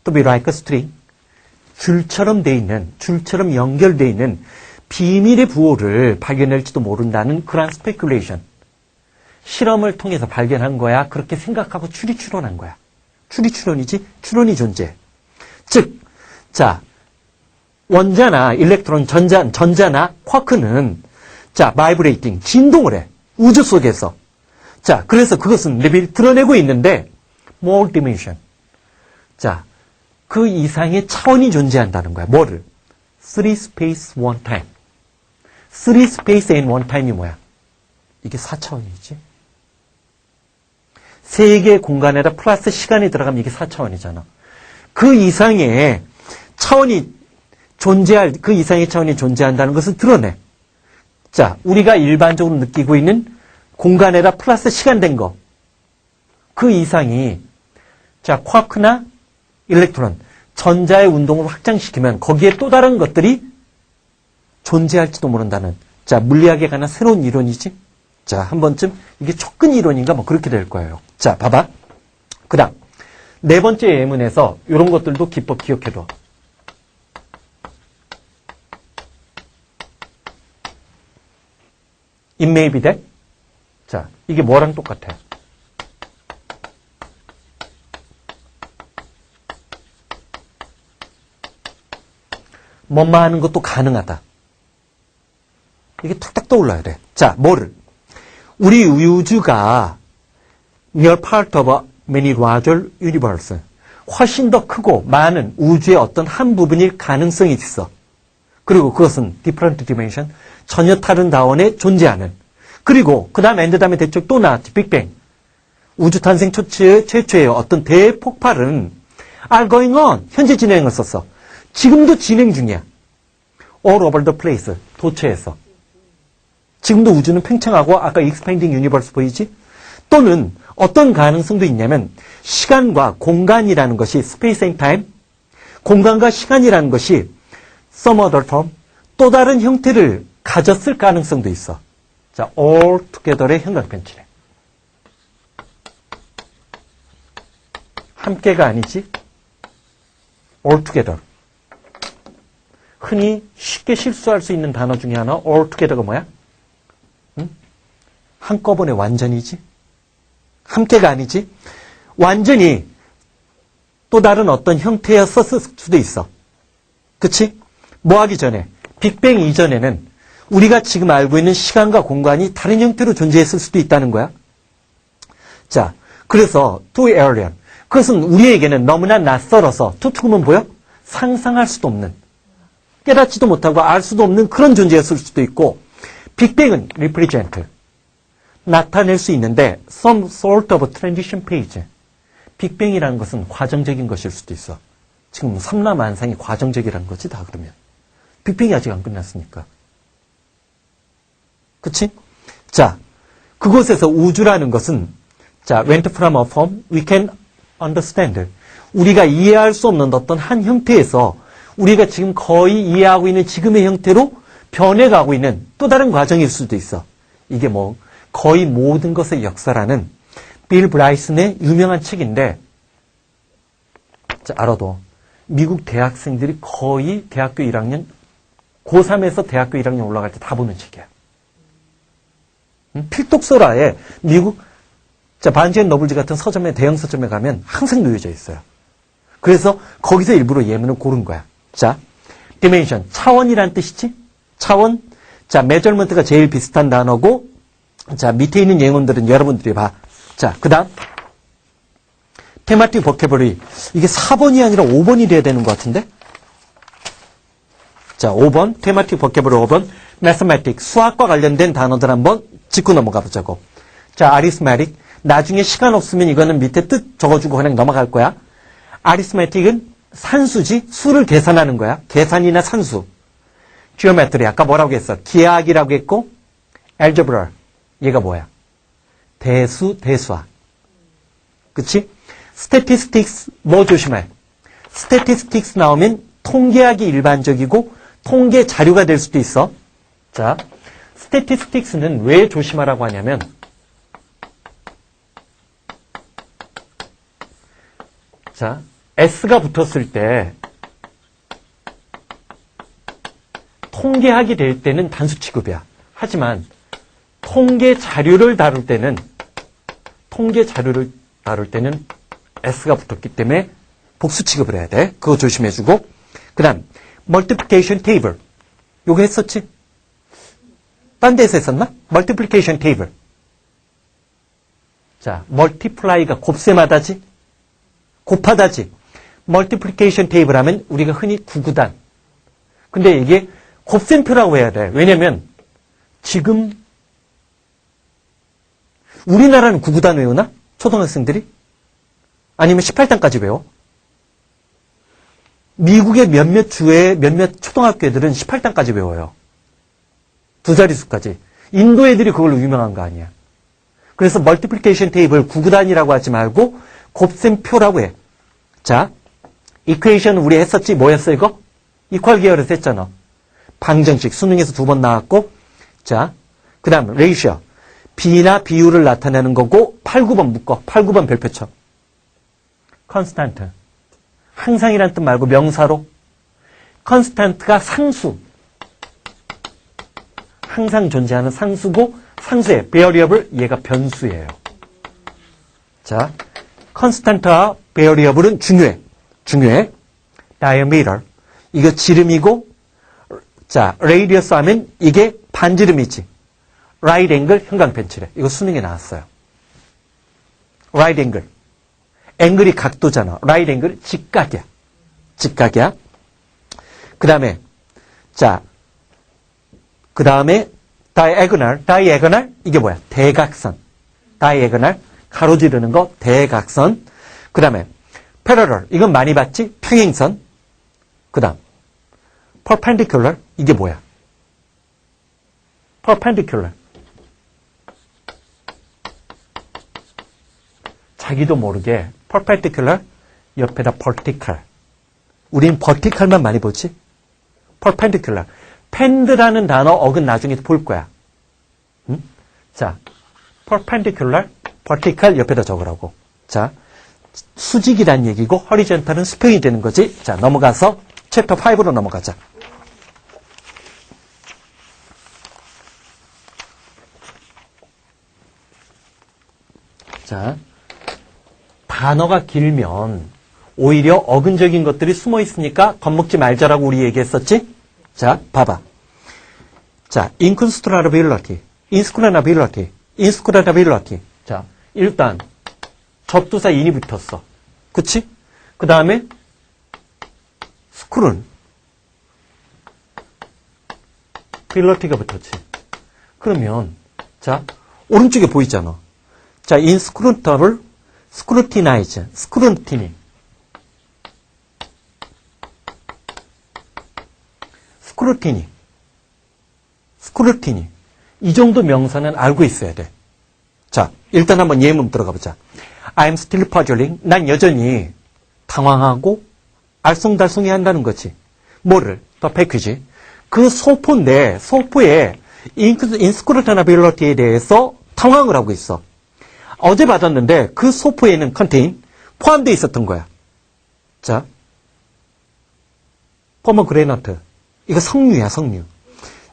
to be like a string 줄처럼 돼 있는, 줄처럼 연결돼 있는 비밀의 부호를 발견할지도 모른다는 그러한 스페큘레이션. 실험을 통해서 발견한 거야. 그렇게 생각하고 추리추론한 거야. 추리추론이지 추론이 존재. 즉, 자, 원자나 일렉트론, 전자나 쿼크는 자, 바이브레이팅, 진동을 해. 우주 속에서. 자, 그래서 그것은 드러내고 있는데 more dimension. 자, 그 이상의 차원이 존재한다는 거야. 뭐를? 3 space 1 time. 3 space and 1 time이 뭐야? 이게 4차원이지. 3개의 공간에다 플러스 시간이 들어가면 이게 4차원이잖아. 그 이상의 차원이 그 이상의 차원이 존재한다는 것을 드러내. 자, 우리가 일반적으로 느끼고 있는 공간에다 플러스 시간 된 거. 그 이상이, 자, 쿼크나 일렉트론, 전자의 운동을 확장시키면 거기에 또 다른 것들이 존재할지도 모른다는, 자, 물리학에 관한 새로운 이론이지? 자, 한 번쯤 이게 촉근 이론인가 뭐 그렇게 될 거예요. 자, 봐봐. 그 다음, 네 번째 예문에서 이런 것들도 기법 기억해둬. It may be that. 자, 이게 뭐랑 똑같아? 뭐만 하는 것도 가능하다. 이게 탁탁 떠올라야 돼. 자, 뭐를? 우리 우주가 near part of a many larger universe. 훨씬 더 크고 많은 우주의 어떤 한 부분일 가능성이 있어. 그리고 그것은 different dimension, 전혀 다른 다원에 존재하는. 그리고 그 다음 엔드 다음에 대충 또 나왔지. 빅뱅. 우주 탄생 최초의 어떤 대폭발은 are going on. 현재 진행을 썼어. 지금도 진행 중이야. all over the place. 도처에서. 지금도 우주는 팽창하고 아까 expanding universe 보이지? 또는 어떤 가능성도 있냐면 시간과 공간이라는 것이 space and time, 공간과 시간이라는 것이 some other form, 또 다른 형태를 가졌을 가능성도 있어. 자, all together의 형광펜치네. 함께가 아니지? all together. 흔히 쉽게 실수할 수 있는 단어 중에 하나, all together가 뭐야? 응? 한꺼번에 완전이지? 함께가 아니지? 완전히 또 다른 어떤 형태였었을 수도 있어. 그치? 뭐 하기 전에, 빅뱅 이전에는 우리가 지금 알고 있는 시간과 공간이 다른 형태로 존재했을 수도 있다는 거야. 자, 그래서 too alien. 그것은 우리에게는 너무나 낯설어서 too는 보여? 상상할 수도 없는, 깨닫지도 못하고 알 수도 없는 그런 존재였을 수도 있고, 빅뱅은 represent. 나타낼 수 있는데 some sort of transition phase. 빅뱅이라는 것은 과정적인 것일 수도 있어. 지금 삼라만상이 과정적이라는 거지 다 그러면. 빅뱅이 아직 안 끝났으니까. 그치? 자, 그곳에서 우주라는 것은 자, went from a form we can understand. 우리가 이해할 수 없는 어떤 한 형태에서 우리가 지금 거의 이해하고 있는 지금의 형태로 변해가고 있는 또 다른 과정일 수도 있어. 이게 뭐 거의 모든 것의 역사라는 빌 브라이슨의 유명한 책인데, 자, 알아도 미국 대학생들이 거의 대학교 1학년, 고3에서 대학교 1학년 올라갈 때 다 보는 책이야. 필독서라에 미국, 자, 바은지 앤 너블즈 같은 서점에, 대형 서점에 가면 항상 놓여져 있어요. 그래서 거기서 일부러 예문을 고른 거야. 자, dimension, 차원이란 뜻이지? 차원. 자, measurement가 제일 비슷한 단어고, 자, 밑에 있는 예문들은 여러분들이 봐. 자, 그 다음. 테마틱 보캐버리. 이게 4번이 아니라 5번이 돼야 되는 것 같은데? 자, 5번. 테마틱 보캐버리 5번. mathematics. 수학과 관련된 단어들 한번 짚고 넘어가 보자고. 자, arithmetic. 나중에 시간 없으면 이거는 밑에 뜻 적어주고 그냥 넘어갈 거야. arithmetic은 산수지? 수를 계산하는 거야. 계산이나 산수. geometry. 아까 뭐라고 했어? 기하학이라고 했고, algebra. 얘가 뭐야? 대수, 대수학. 그치? statistics, 뭐 조심해? statistics 나오면 통계학이 일반적이고 통계 자료가 될 수도 있어. 자, statistics는 왜 조심하라고 하냐면 자, S가 붙었을 때 통계학이 될 때는 단수 취급이야. 하지만 통계 자료를 다룰 때는 S가 붙었기 때문에 복수 취급을 해야 돼. 그거 조심해주고. 그 다음 multiplication table. 요거 했었지? 딴 데서 했었나? multiplication table. 자, multiply가 곱셈하다지? 곱하다지? multiplication table 하면 우리가 흔히 구구단. 근데 이게 곱셈표라고 해야 돼. 왜냐면 지금 우리나라는 구구단 외우나? 초등학생들이? 아니면 18단까지 외워? 미국의 몇몇 주의 몇몇 초등학교 애들은 18단까지 외워요. 두 자릿수까지. 인도 애들이 그걸로 유명한 거 아니야. 그래서 멀티플리케이션 테이블 구구단이라고 하지 말고 곱셈표라고 해. 자, 이퀘이션 우리 했었지? 뭐였어 이거? 이퀄 계열에서 했잖아. 방정식 수능에서 2번 나왔고, 자, 그 다음 레이셔. 비나 비율을 나타내는 거고 8, 9번 묶어. 8, 9번 별표 쳐. 컨스탄트. 항상이란 뜻 말고 명사로. 컨스탄트가 상수. 항상 존재하는 상수고 상수의 베어리어블 얘가 변수예요. 자, 컨스탄트와 베어리어블은 중요해. diameter. 이거 지름이고, 자, radius 하면 이게 반지름이지. right angle 형광펜칠에. 이거 수능에 나왔어요. right angle. 앵글이 각도잖아. right angle 직각이야. 그 다음에, 자, 그 다음에 diagonal. 이게 뭐야? 대각선. diagonal. 가로지르는 거, 대각선. 그 다음에 parallel. 이건 많이 봤지? 평행선. 그 다음 perpendicular. 이게 뭐야? perpendicular. 자기도 모르게 perpendicular 옆에다 vertical. 우린 vertical만 많이 보지? perpendicular. 펜드라는 단어 어근 나중에 볼 거야. 응? 자, perpendicular, vertical 옆에다 적으라고. 자, 수직이란 얘기고 horizontal은 수평이 되는 거지. 자, 넘어가서 챕터 5로 넘어가자. 자, 단어가 길면 오히려 어근적인 것들이 숨어 있으니까 겁먹지 말자라고 우리 얘기했었지? 자, 봐봐. 자, inscrutability. 자, 일단 접두사 in이 붙었어. 그치? 그 다음에 스크룬. 빌러티가 붙었지. 그러면 자, 오른쪽에 보이잖아. 자, inscrutable, scrutinize, scrutiny. 스크루티니. 이 정도 명사는 알고 있어야 돼. 자, 일단 한번 예문 들어가 보자. I'm still puzzling. 난 여전히 당황하고 알쏭달쏭해 한다는 거지. 뭐를? 더 패키지. 그 소포인데 소포의 inscrutability에 대해서 당황을 하고 있어. 어제 받았는데 그 소포에는 contain 포함되어 있었던 거야. 자, pomegranate. 이거 석류야, 석류.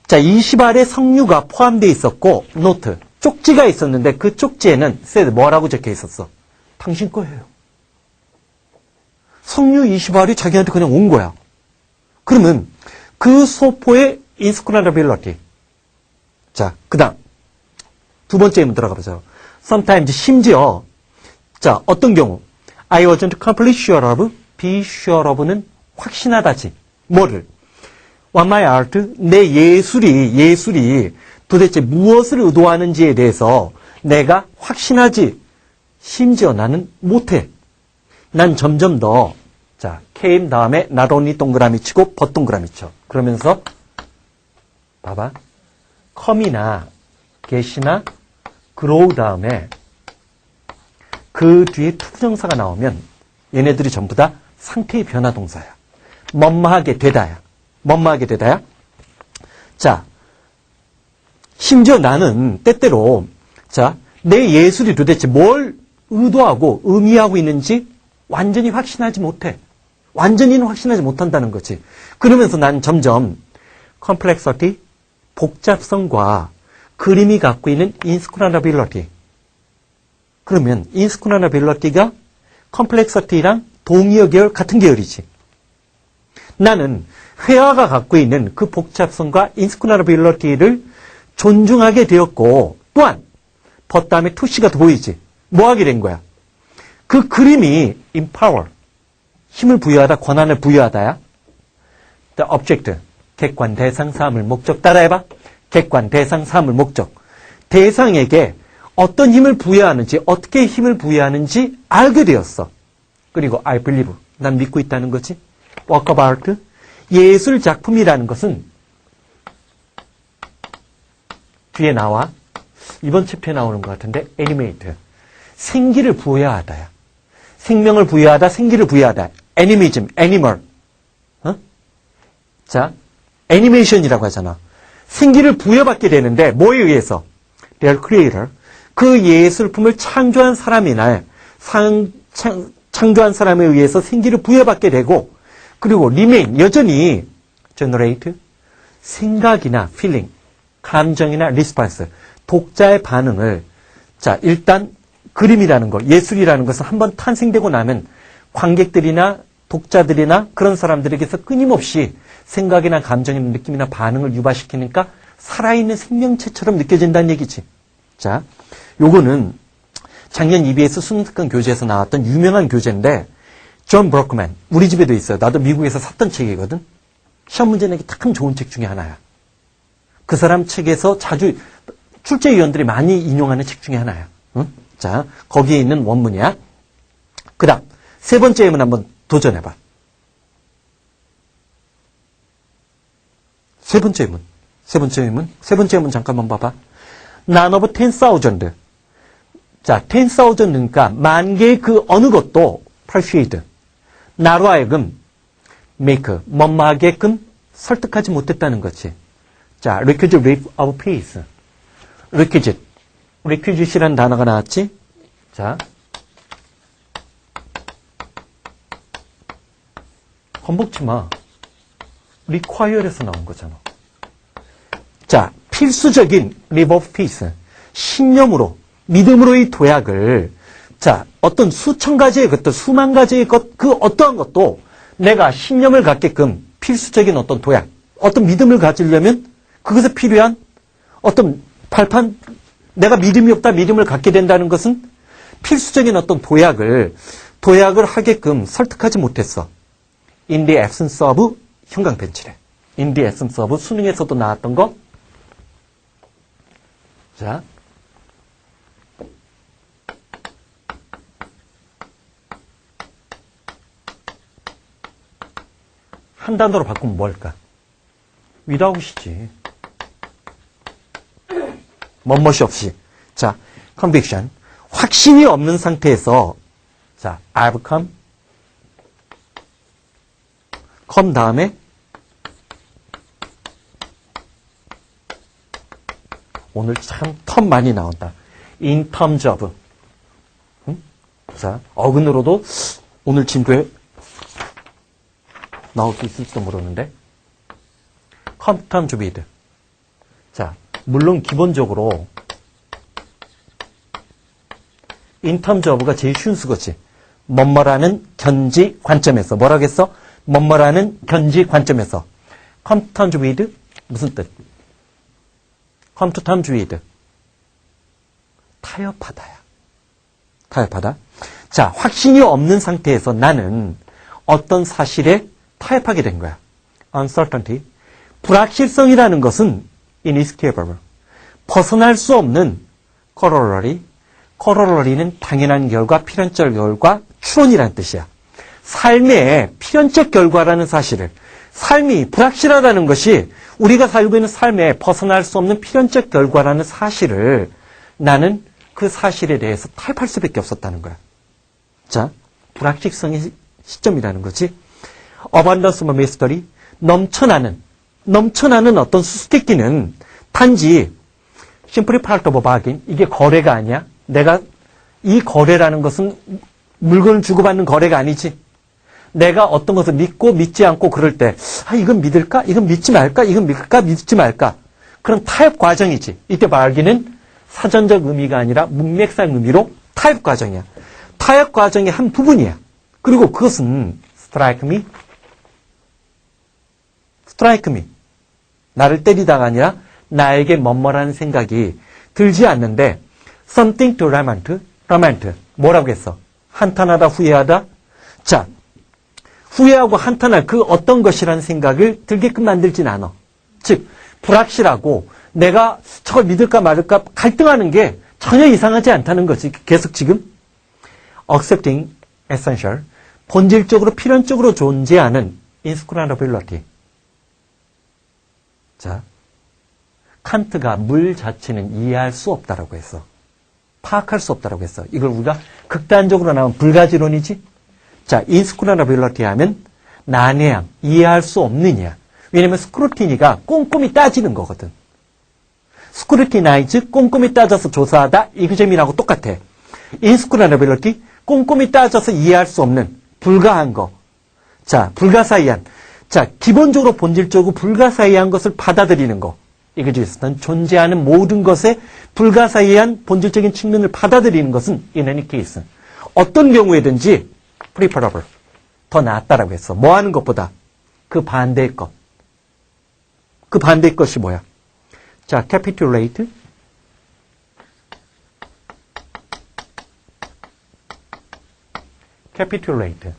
자, 20알에 석류가 포함되어 있었고, 노트. 쪽지가 있었는데 그 쪽지에는 said 뭐라고 적혀 있었어? 당신 거예요. 석류 20알이 자기한테 그냥 온 거야. 그러면 그 소포의 inscrutability. 자, 그 다음. 두 번째 예문 들어가 보자. sometimes, 심지어, 자, 어떤 경우? I wasn't completely sure of, be sure of는 확신하다지. 뭐를? What my art, 내 예술이 도대체 무엇을 의도하는지에 대해서 내가 확신하지. 심지어 나는 못해. 난 점점 더, 자, came 다음에 not only 동그라미 치고 but 동그라미 쳐. 그러면서, 봐봐. come이나 get이나 grow 다음에 그 뒤에 투부정사가 나오면 얘네들이 전부 다 상태의 변화 동사야. 뭐뭐하게 되다야. 자, 심지어 나는 때때로 자, 내 예술이 도대체 뭘 의도하고 의미하고 있는지 완전히 확신하지 못해. 완전히는 확신하지 못한다는 거지. 그러면서 난 점점 complexity, 복잡성과 그림이 갖고 있는 inscrutability. 그러면 inscrutability가 complexity랑 동의어 계열 같은 계열이지. 나는 회화가 갖고 있는 그 복잡성과 inscrutability를 존중하게 되었고 또한 but 다음에 to씨가 더 보이지. 뭐 하게 된 거야? 그 그림이 empower, 힘을 부여하다, 권한을 부여하다야. The object, 객관, 대상, 사물, 목적. 따라해봐. 객관, 대상, 사물, 목적. 대상에게 어떤 힘을 부여하는지, 어떻게 힘을 부여하는지 알게 되었어. 그리고 I believe, 난 믿고 있다는 거지. Work of art, 예술 작품이라는 것은 뒤에 나와. 이번 챕터에 나오는 것 같은데 animate, 생기를 부여하다야. 생명을 부여하다, 생기를 부여하다. 애니미즘, 애니멀. 자, 애니메이션이라고 하잖아. 생기를 부여받게 되는데 뭐에 의해서? Their creator, 그 예술품을 창조한 사람이나 창조한 사람에 의해서 생기를 부여받게 되고, 그리고 remain, 여전히 generate, 생각이나 feeling, 감정이나 response, 독자의 반응을. 자, 일단 그림이라는 것, 예술이라는 것은 한번 탄생되고 나면 관객들이나 독자들이나 그런 사람들에게서 끊임없이 생각이나 감정이나 느낌이나 반응을 유발시키니까 살아있는 생명체처럼 느껴진다는 얘기지. 자, 요거는 작년 EBS 수능특강 교재에서 나왔던 유명한 교재인데 존 브로크맨, 우리 집에도 있어요. 나도 미국에서 샀던 책이거든. 시험 문제 내기 참 좋은 책 중에 하나야. 그 사람 책에서 자주 출제위원들이 많이 인용하는 책 중에 하나야. 응? 자, 거기에 있는 원문이야. 그 다음, 세 번째 예문 한번 도전해봐. 세 번째 예문 잠깐만 봐봐. None of 10,000. 자, 10,000이니까 만 개의 그 어느 것도 persuade, 나로 하여금 make, 뭐하게끔 설득하지 못했다는 거지. 자, requisite of peace. requisite이라는 단어가 나왔지? 자, 겁먹지 마. require에서 나온 거잖아. 자, 필수적인 live of peace. 신념으로, 믿음으로의 도약을, 자, 어떤 수천 가지의 것들, 수만 가지의 것, 그 어떠한 것도 내가 신념을 갖게끔 필수적인 어떤 도약, 어떤 믿음을 가지려면 그것에 필요한 어떤 발판, 내가 믿음이 없다, 믿음을 갖게 된다는 것은 필수적인 어떤 도약을 하게끔 설득하지 못했어. In the absence of 형광펜칠에. In the absence of 수능에서도 나왔던 거. 자. 한 단어로 바꾸면 뭘까? without이지. 멋멋이 없이. 자, conviction. 확신이 없는 상태에서, 자, I've come 다음에 오늘 참 텀 많이 나온다. in terms of. 응? 자, 어근으로도 오늘 진도에 나올 수 있을지도 모르는데. come terms with. 자, 물론 기본적으로 in terms of가 제일 쉬운 수거지. 뭐뭐라는 견지 관점에서. 뭐라겠어? 뭐뭐라는 견지 관점에서. come to terms with 무슨 뜻? come to terms with 타협하다야. 타협하다. 자, 확신이 없는 상태에서 나는 어떤 사실에 타협하게 된 거야. uncertainty. 불확실성이라는 것은 inescapable. 벗어날 수 없는 corollary. corollary는 당연한 결과, 필연적 결과, 추론이라는 뜻이야. 삶의 필연적 결과라는 사실을, 삶이 불확실하다는 것이 우리가 살고 있는 삶에 벗어날 수 없는 필연적 결과라는 사실을 나는 그 사실에 대해서 타협할 수밖에 없었다는 거야. 자, 불확실성의 시점이라는 거지. abundance of mystery, 넘쳐나는 어떤 수수께끼는 단지 simply part of a bargain, 이게 거래가 아니야. 내가 이 거래라는 것은 물건을 주고받는 거래가 아니지. 내가 어떤 것을 믿고 믿지 않고 그럴 때, 이건 믿을까? 이건 믿지 말까? 이건 믿을까? 믿지 말까? 그런 타협 과정이지. 이때 bargain은 사전적 의미가 아니라 문맥상 의미로 타협 과정이야. 타협 과정의 한 부분이야. 그리고 그것은 strike me, strike me. 나를 때리다가 아니라 나에게 뭐뭐라는 생각이 들지 않는데 something to lament, lament. 뭐라고 했어? 한탄하다, 후회하다. 자, 후회하고 한탄할 그 어떤 것이라는 생각을 들게끔 만들진 않아. 즉, 불확실하고 내가 저걸 믿을까 말을까 갈등하는 게 전혀 이상하지 않다는 거지. 계속 지금 accepting essential, 본질적으로 필연적으로 존재하는 inscrutability. 자, 칸트가 물 자체는 이해할 수 없다라고 했어. 파악할 수 없다라고 했어. 이걸 우리가 극단적으로 나온 불가지론이지. 자, inscrutability 하면 난해함, 이해할 수 없느냐. 왜냐면 스크루티니가 꼼꼼히 따지는 거거든. 스크루티나이즈, 꼼꼼히 따져서 조사하다, 이그잼이라고 똑같아. inscrutability, 꼼꼼히 따져서 이해할 수 없는, 불가한 거. 자, 불가사의한. 자, 기본적으로 본질적으로 불가사의한 것을 받아들이는 거. 이그지스는 존재하는 모든 것에 불가사의한 본질적인 측면을 받아들이는 것은 in any case. 어떤 경우에든지 preferable. 더 낫다라고 했어. 뭐 하는 것보다 그 반대의 것. 그 반대의 것이 뭐야? 자, capitulate. capitulate.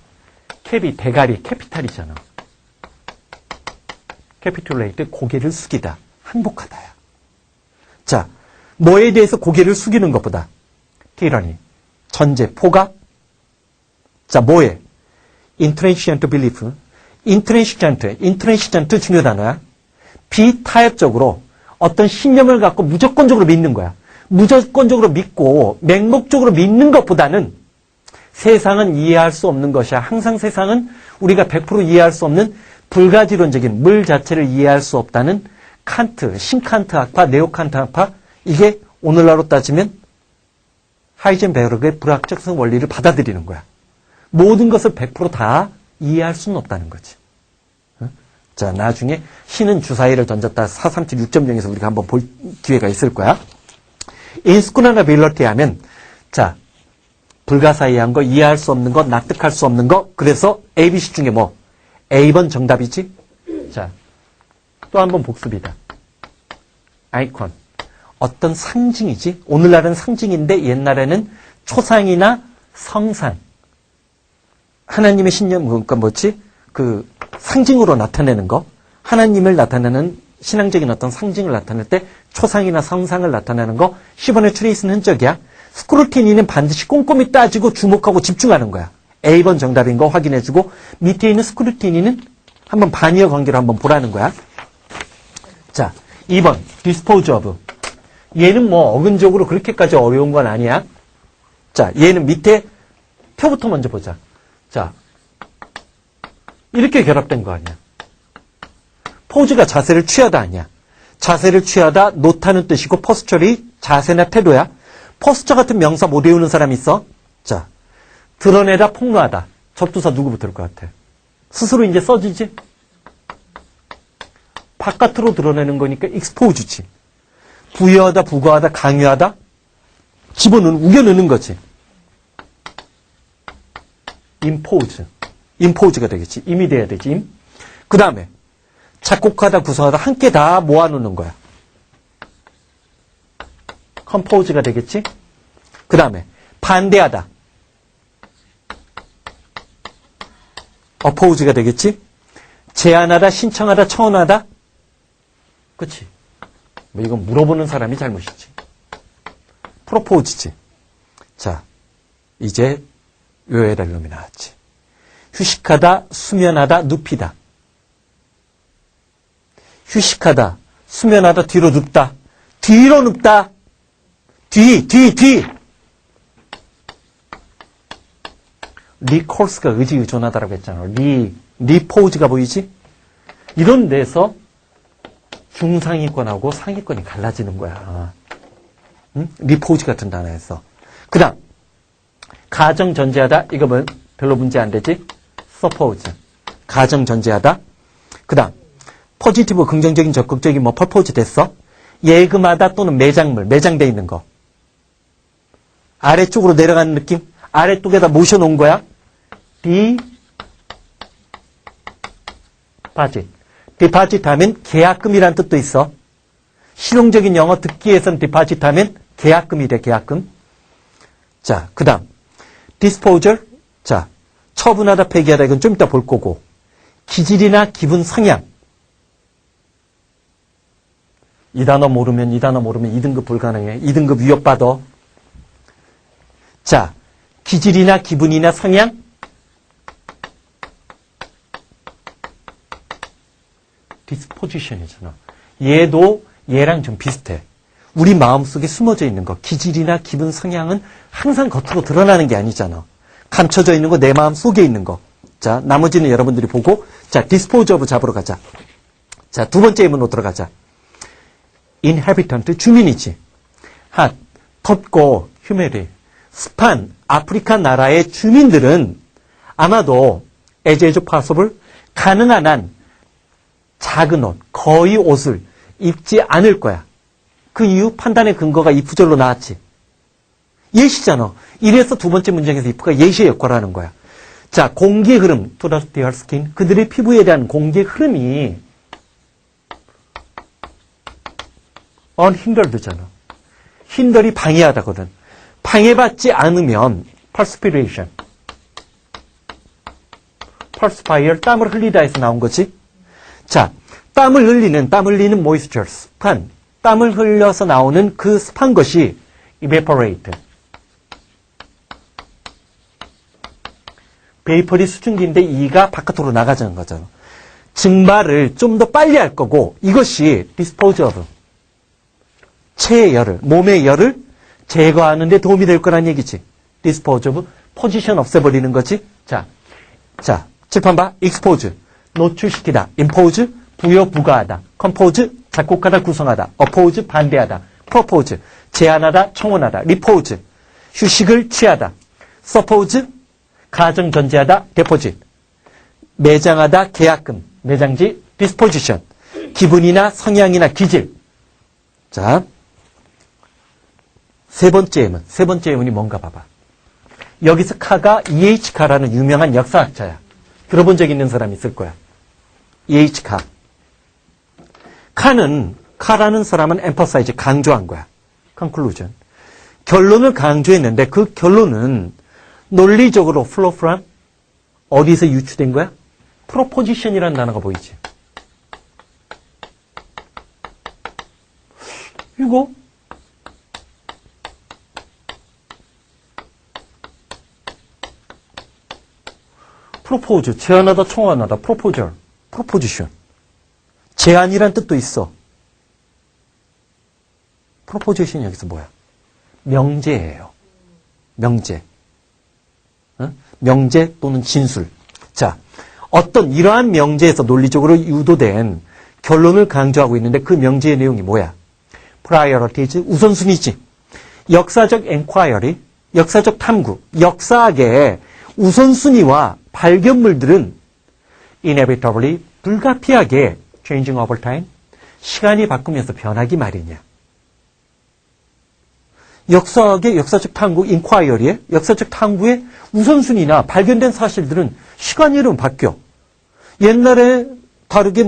캡이 대가리, 캐피탈이잖아. capitulate, 고개를 숙이다. 항복하다야. 자, 뭐에 대해서 고개를 숙이는 것보다 tyranny, 전제, 포각. 자, 뭐에? intransigent belief. intransigent 중요 단어야. 비타협적으로 어떤 신념을 갖고 무조건적으로 믿는 거야. 무조건적으로 믿고 맹목적으로 믿는 것보다는 세상은 이해할 수 없는 것이야. 항상 세상은 우리가 100% 이해할 수 없는 불가지론적인 물 자체를 이해할 수 없다는 칸트, 신칸트 학파, 네오칸트 학파, 이게 오늘날로 따지면 하이젠베르그의 불확정성 원리를 받아들이는 거야. 모든 것을 100% 이해할 수는 없다는 거지. 자, 나중에 신은 주사위를 던졌다 437 6.0에서 우리가 한번 볼 기회가 있을 거야. inscrutability 하면, 자, 불가사의한 거, 이해할 수 없는 거, 납득할 수 없는 거. 그래서 ABC 중에 뭐? A번 정답이지? 자, 또 한번 복습이다. 아이콘. 어떤 상징이지? 오늘날은 상징인데 옛날에는 초상이나 성상. 하나님의 신념, 그러니까 뭐지? 그 상징으로 나타내는 거. 하나님을 나타내는 신앙적인 어떤 상징을 나타낼 때 초상이나 성상을 나타내는 거. 10원의 트레이스는 흔적이야. 스크루티니는 반드시 꼼꼼히 따지고 주목하고 집중하는 거야. A번 정답인 거 확인해주고 밑에 있는 스크루티니는 한번 반의어 관계로 한번 보라는 거야. 자, 2번 dispose of. 얘는 뭐 어근적으로 그렇게까지 어려운 건 아니야. 자, 얘는 밑에 표부터 먼저 보자. 자, 이렇게 결합된 거 아니야. 포즈가 자세를 취하다 아니야. 자세를 취하다, 놓다는 뜻이고 포스처리, 자세나 태도야. 포스처 같은 명사 못 외우는 사람 있어? 자, 드러내다, 폭로하다. 접두사 누구 붙을 것 같아? 스스로 이제 써지지? 바깥으로 드러내는 거니까 expose지. 부여하다, 부과하다, 강요하다, 집어넣는, 우겨넣는 거지. impose. impose가 되겠지. 임이 돼야 되지, 임. 그 다음에 작곡하다, 구성하다, 함께 다 모아놓는 거야. compose가 되겠지. 그 다음에 반대하다. oppose가 되겠지. 제안하다, 신청하다, 청원하다. 그치? 뭐 이건 물어보는 사람이 잘못이지. propose지. 자, 이제 요에랄 놈이 나왔지. 휴식하다, 수면하다, 눕히다. 휴식하다, 수면하다, 뒤로 눕다. 뒤로 눕다. 뒤. 리콜스가 의지의존하다라고 했잖아. 리포즈가 보이지? 이런 데서 중상위권하고 상위권이 갈라지는 거야. 응? 리포즈 같은 단어에서. 그 다음, 가정 전제하다. 이거 뭐 별로 문제 안 되지? suppose. 가정 전제하다. 그 다음, 포지티브, 긍정적인, 적극적인, 뭐, purpose 됐어? 예금하다 또는 매장물, 매장돼 있는 거. 아래쪽으로 내려가는 느낌? 아래쪽에다 모셔놓은 거야? 디파짓 하면 계약금이란 뜻도 있어. 실용적인 영어 듣기에선 디파짓 하면 계약금이 돼, 계약금. 자, 그 다음, disposal. 자, 처분하다, 폐기하다. 이건 좀 이따 볼 거고. 기질이나 기분 성향. 이 단어 모르면 2등급 불가능해. 2등급 위협받아. 자, 기질이나 기분이나 성향. disposition이잖아. 얘도 얘랑 좀 비슷해. 우리 마음속에 숨어져 있는 거. 기질이나 기분 성향은 항상 겉으로 드러나는 게 아니잖아. 감춰져 있는 거, 내 마음 속에 있는 거. 자, 나머지는 여러분들이 보고, 자, dispose of 잡으러 가자. 자, 두 번째 예문으로 들어가자. inhabitant, 주민이지. 덥고, 휴메리, 습한 아프리카 나라의 주민들은 아마도 as possible, 가능한 한 작은 옷, 거의 옷을 입지 않을 거야. 그 이유 판단의 근거가 if절로 나왔지. 예시잖아. 이래서 두 번째 문장에서 if가 예시의 역할을 하는 거야. 자, 공기의 흐름, towards their skin. 그들의 피부에 대한 공기의 흐름이 unhindered잖아. hinder이 방해하다거든. 방해받지 않으면 perspiration, perspire, 땀을 흘리다에서 나온 거지. 자, 땀을 흘리는 moisture, 습한, 땀을 흘려서 나오는 그 습한 것이 evaporate. 베이퍼리 수증기인데 이가 바깥으로 나가자는 거잖아. 증발을 좀 더 빨리 할 거고, 이것이 dispose of, 체의 열을, 몸의 열을 제거하는 데 도움이 될 거란 얘기지. dispose of, 포지션 없애버리는 거지. 자, 칠판 봐. expose, 노출시키다. impose, 부여 부과하다. compose, 작곡하다, 구성하다. oppose, 반대하다. propose, 제안하다, 청원하다. repose, 휴식을 취하다. suppose, 가정 전제하다, deposit, 매장하다, 계약금, 매장지, disposition, 기분이나 성향이나 기질. 자, 세 번째 예문이 뭔가 봐봐. 여기서 카가 E.H. 카라는 유명한 역사학자야. 들어본 적 있는 사람 있을 거야. E.H. 카. 카라는 사람은 emphasize, 강조한 거야. conclusion. 결론을 강조했는데 그 결론은 논리적으로 flow from, 어디서 유추된 거야? proposition이라는 단어가 보이지. 이거 프로포즈, 제안하다, 청원하다, 프로포절, 프로포지션. 제안이란 뜻도 있어. 프로포지션이 여기서 뭐야? 명제예요. 명제. 명제 또는 진술. 자, 어떤 이러한 명제에서 논리적으로 유도된 결론을 강조하고 있는데 그 명제의 내용이 뭐야? priorities, 우선순위지. 역사적 enquiry, 역사적 탐구, 역사학의 우선순위와 발견물들은 inevitably, 불가피하게 changing over time, 시간이 바꾸면서 변하기 마련이야. 역사학의 역사적 탐구, inquiry의 역사적 탐구의 우선순위나 발견된 사실들은 시간이 흐르면 바뀌어. 옛날에 다르게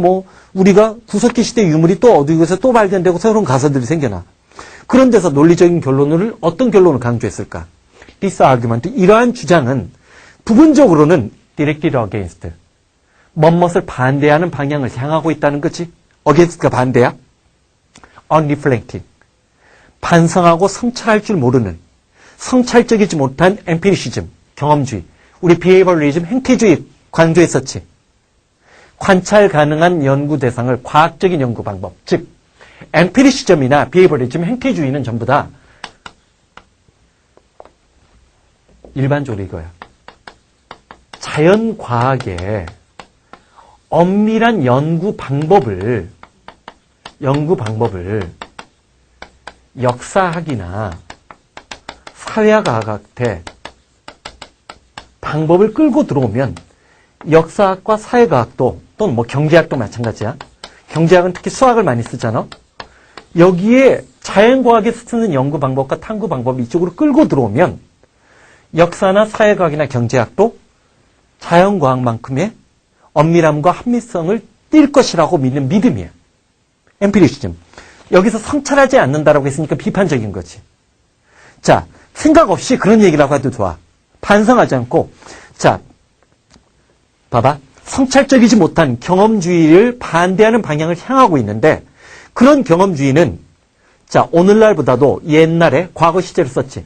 우리가 구석기 시대 유물이 또 어디에서 또 발견되고 새로운 가설들이 생겨나. 그런 데서 논리적인 결론을 어떤 결론을 강조했을까? This argument, 이러한 주장은 부분적으로는 directed against, 뭐뭇을 반대하는 방향을 향하고 있다는 거지. against가 반대야. unreflecting, 반성하고 성찰할 줄 모르는, 성찰적이지 못한 empiricism, 경험주의. 우리 behavioralism, 행태주의 강조했었지. 관찰 가능한 연구 대상을 과학적인 연구 방법, 즉 empiricism이나 behavioralism, 행태주의는 전부 다 일반적으로 이거야. 자연과학의 엄밀한 연구 방법을 역사학이나 사회과학한테 방법을 끌고 들어오면 역사학과 사회과학도 또는 뭐 경제학도 마찬가지야. 경제학은 특히 수학을 많이 쓰잖아. 여기에 자연과학에서 쓰는 연구 방법과 탐구 방법이 이쪽으로 끌고 들어오면 역사나 사회과학이나 경제학도 자연과학만큼의 엄밀함과 합리성을 띌 것이라고 믿는 믿음이야. 엠피리시즘. 여기서 성찰하지 않는다라고 했으니까 비판적인 거지. 자, 생각 없이 그런 얘기라고 해도 좋아. 반성하지 않고, 자, 봐봐. 성찰적이지 못한 경험주의를 반대하는 방향을 향하고 있는데, 그런 경험주의는, 자, 오늘날보다도 옛날에 과거 시제를 썼지.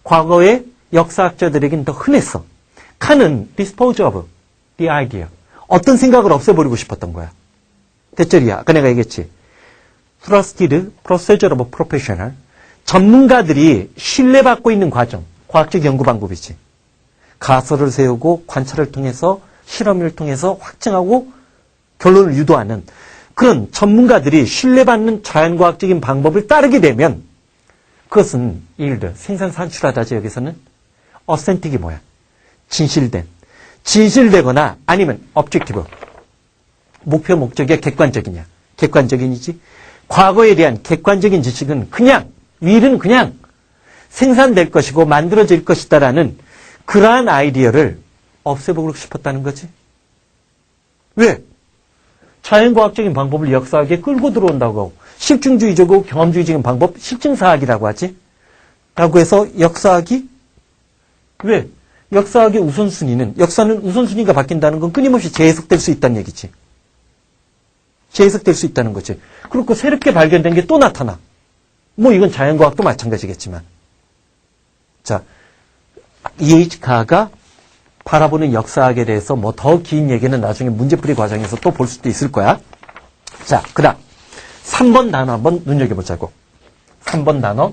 과거의 역사학자들에게는 더 흔했어. 칸은 dispose of the idea. 어떤 생각을 없애버리고 싶었던 거야. 대절이야. 아까 내가 얘기했지. Trusted procedure of professional. 전문가들이 신뢰받고 있는 과정. 과학적 연구 방법이지. 가설을 세우고 관찰을 통해서 실험을 통해서 확증하고 결론을 유도하는 그런 전문가들이 신뢰받는 자연과학적인 방법을 따르게 되면 그것은 yield, 생산 산출하다지 여기서는 authentic이 뭐야? 진실되거나 아니면 objective. 목표 목적이 객관적이냐? 객관적인이지. 과거에 대한 객관적인 지식은 그냥 will은 그냥 생산될 것이고 만들어질 것이다라는 그러한 아이디어를 없애보고 싶었다는 거지. 왜? 자연과학적인 방법을 역사학에 끌고 들어온다고 실증주의적이고 경험주의적인 방법 실증사학이라고 하지. 라고 해서 역사학이 왜? 역사학의 우선순위는 역사는 우선순위가 바뀐다는 건 끊임없이 재해석될 수 있다는 얘기지. 재해석될 수 있다는 거지. 그렇고 새롭게 발견된 게 또 나타나. 뭐 이건 자연과학도 마찬가지겠지만. 자, E.H. 가가 바라보는 역사학에 대해서 뭐 더 긴 얘기는 나중에 문제풀이 과정에서 또 볼 수도 있을 거야. 자, 그 다음 3번 단어 한번 눈여겨보자고. 3번 단어.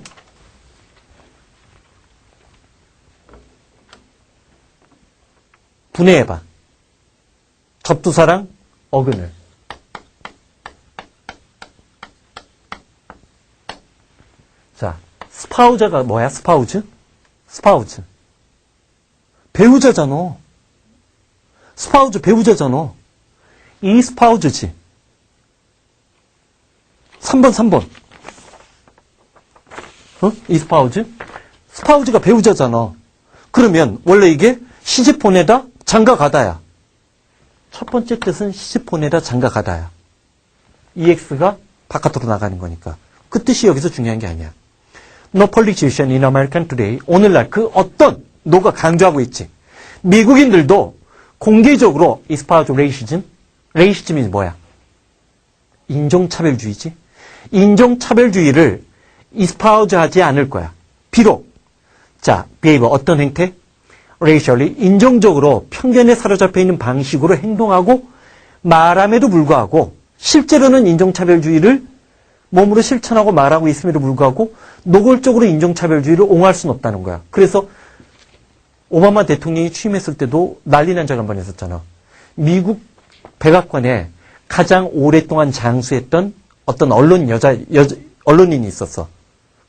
분해해봐. 접두사랑 어근을. 자, 스파우저가 뭐야? 스파우즈? 스파우즈. 배우자잖아. 스파우즈 배우자잖아. 이 스파우즈지. 3번. 이 스파우즈? 스파우즈가 배우자잖아. 그러면 원래 이게 시집 보내다 장가가다야. 첫 번째 뜻은 시집 보내다 장가가다야. EX가 바깥으로 나가는 거니까. 그 뜻이 여기서 중요한 게 아니야. No politician in American today. 오늘날 그 어떤 노가 강조하고 있지. 미국인들도 공개적으로 espouse racism. 레이시즘이 뭐야? 인종차별주의지. 인종차별주의를 espouse 하지 않을 거야. 비록 자, behavior 어떤 행태? racially 인종적으로 편견에 사로잡혀 있는 방식으로 행동하고 말함에도 불구하고 실제로는 인종차별주의를 몸으로 실천하고 말하고 있음에도 불구하고 노골적으로 인종차별주의를 옹호할 수는 없다는 거야. 그래서 오바마 대통령이 취임했을 때도 난리 난 적 한 번 했었잖아. 미국 백악관에 가장 오랫동안 장수했던 어떤 언론인이 있었어.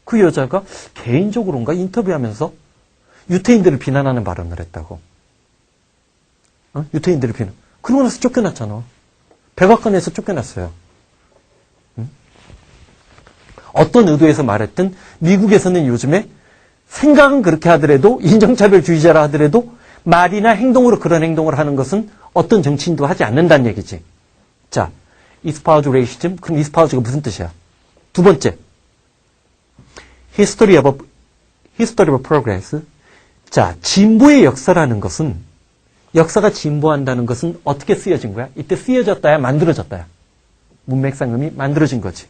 그 여자가 개인적으로인가 인터뷰하면서 유태인들을 비난하는 발언을 했다고. 유태인들을 비난. 그러고 나서 쫓겨났잖아. 백악관에서 쫓겨났어요. 어떤 의도에서 말했든 미국에서는 요즘에 생각은 그렇게 하더라도 인종차별주의자라 하더라도 말이나 행동으로 그런 행동을 하는 것은 어떤 정치인도 하지 않는다는 얘기지. 자, espouse racism. 그럼 espouse가 무슨 뜻이야? 두 번째, history of progress. 자, 진보의 역사라는 것은 역사가 진보한다는 것은 어떻게 쓰여진 거야? 이때 쓰여졌다야 만들어졌다야. 문맥상음이 만들어진 거지.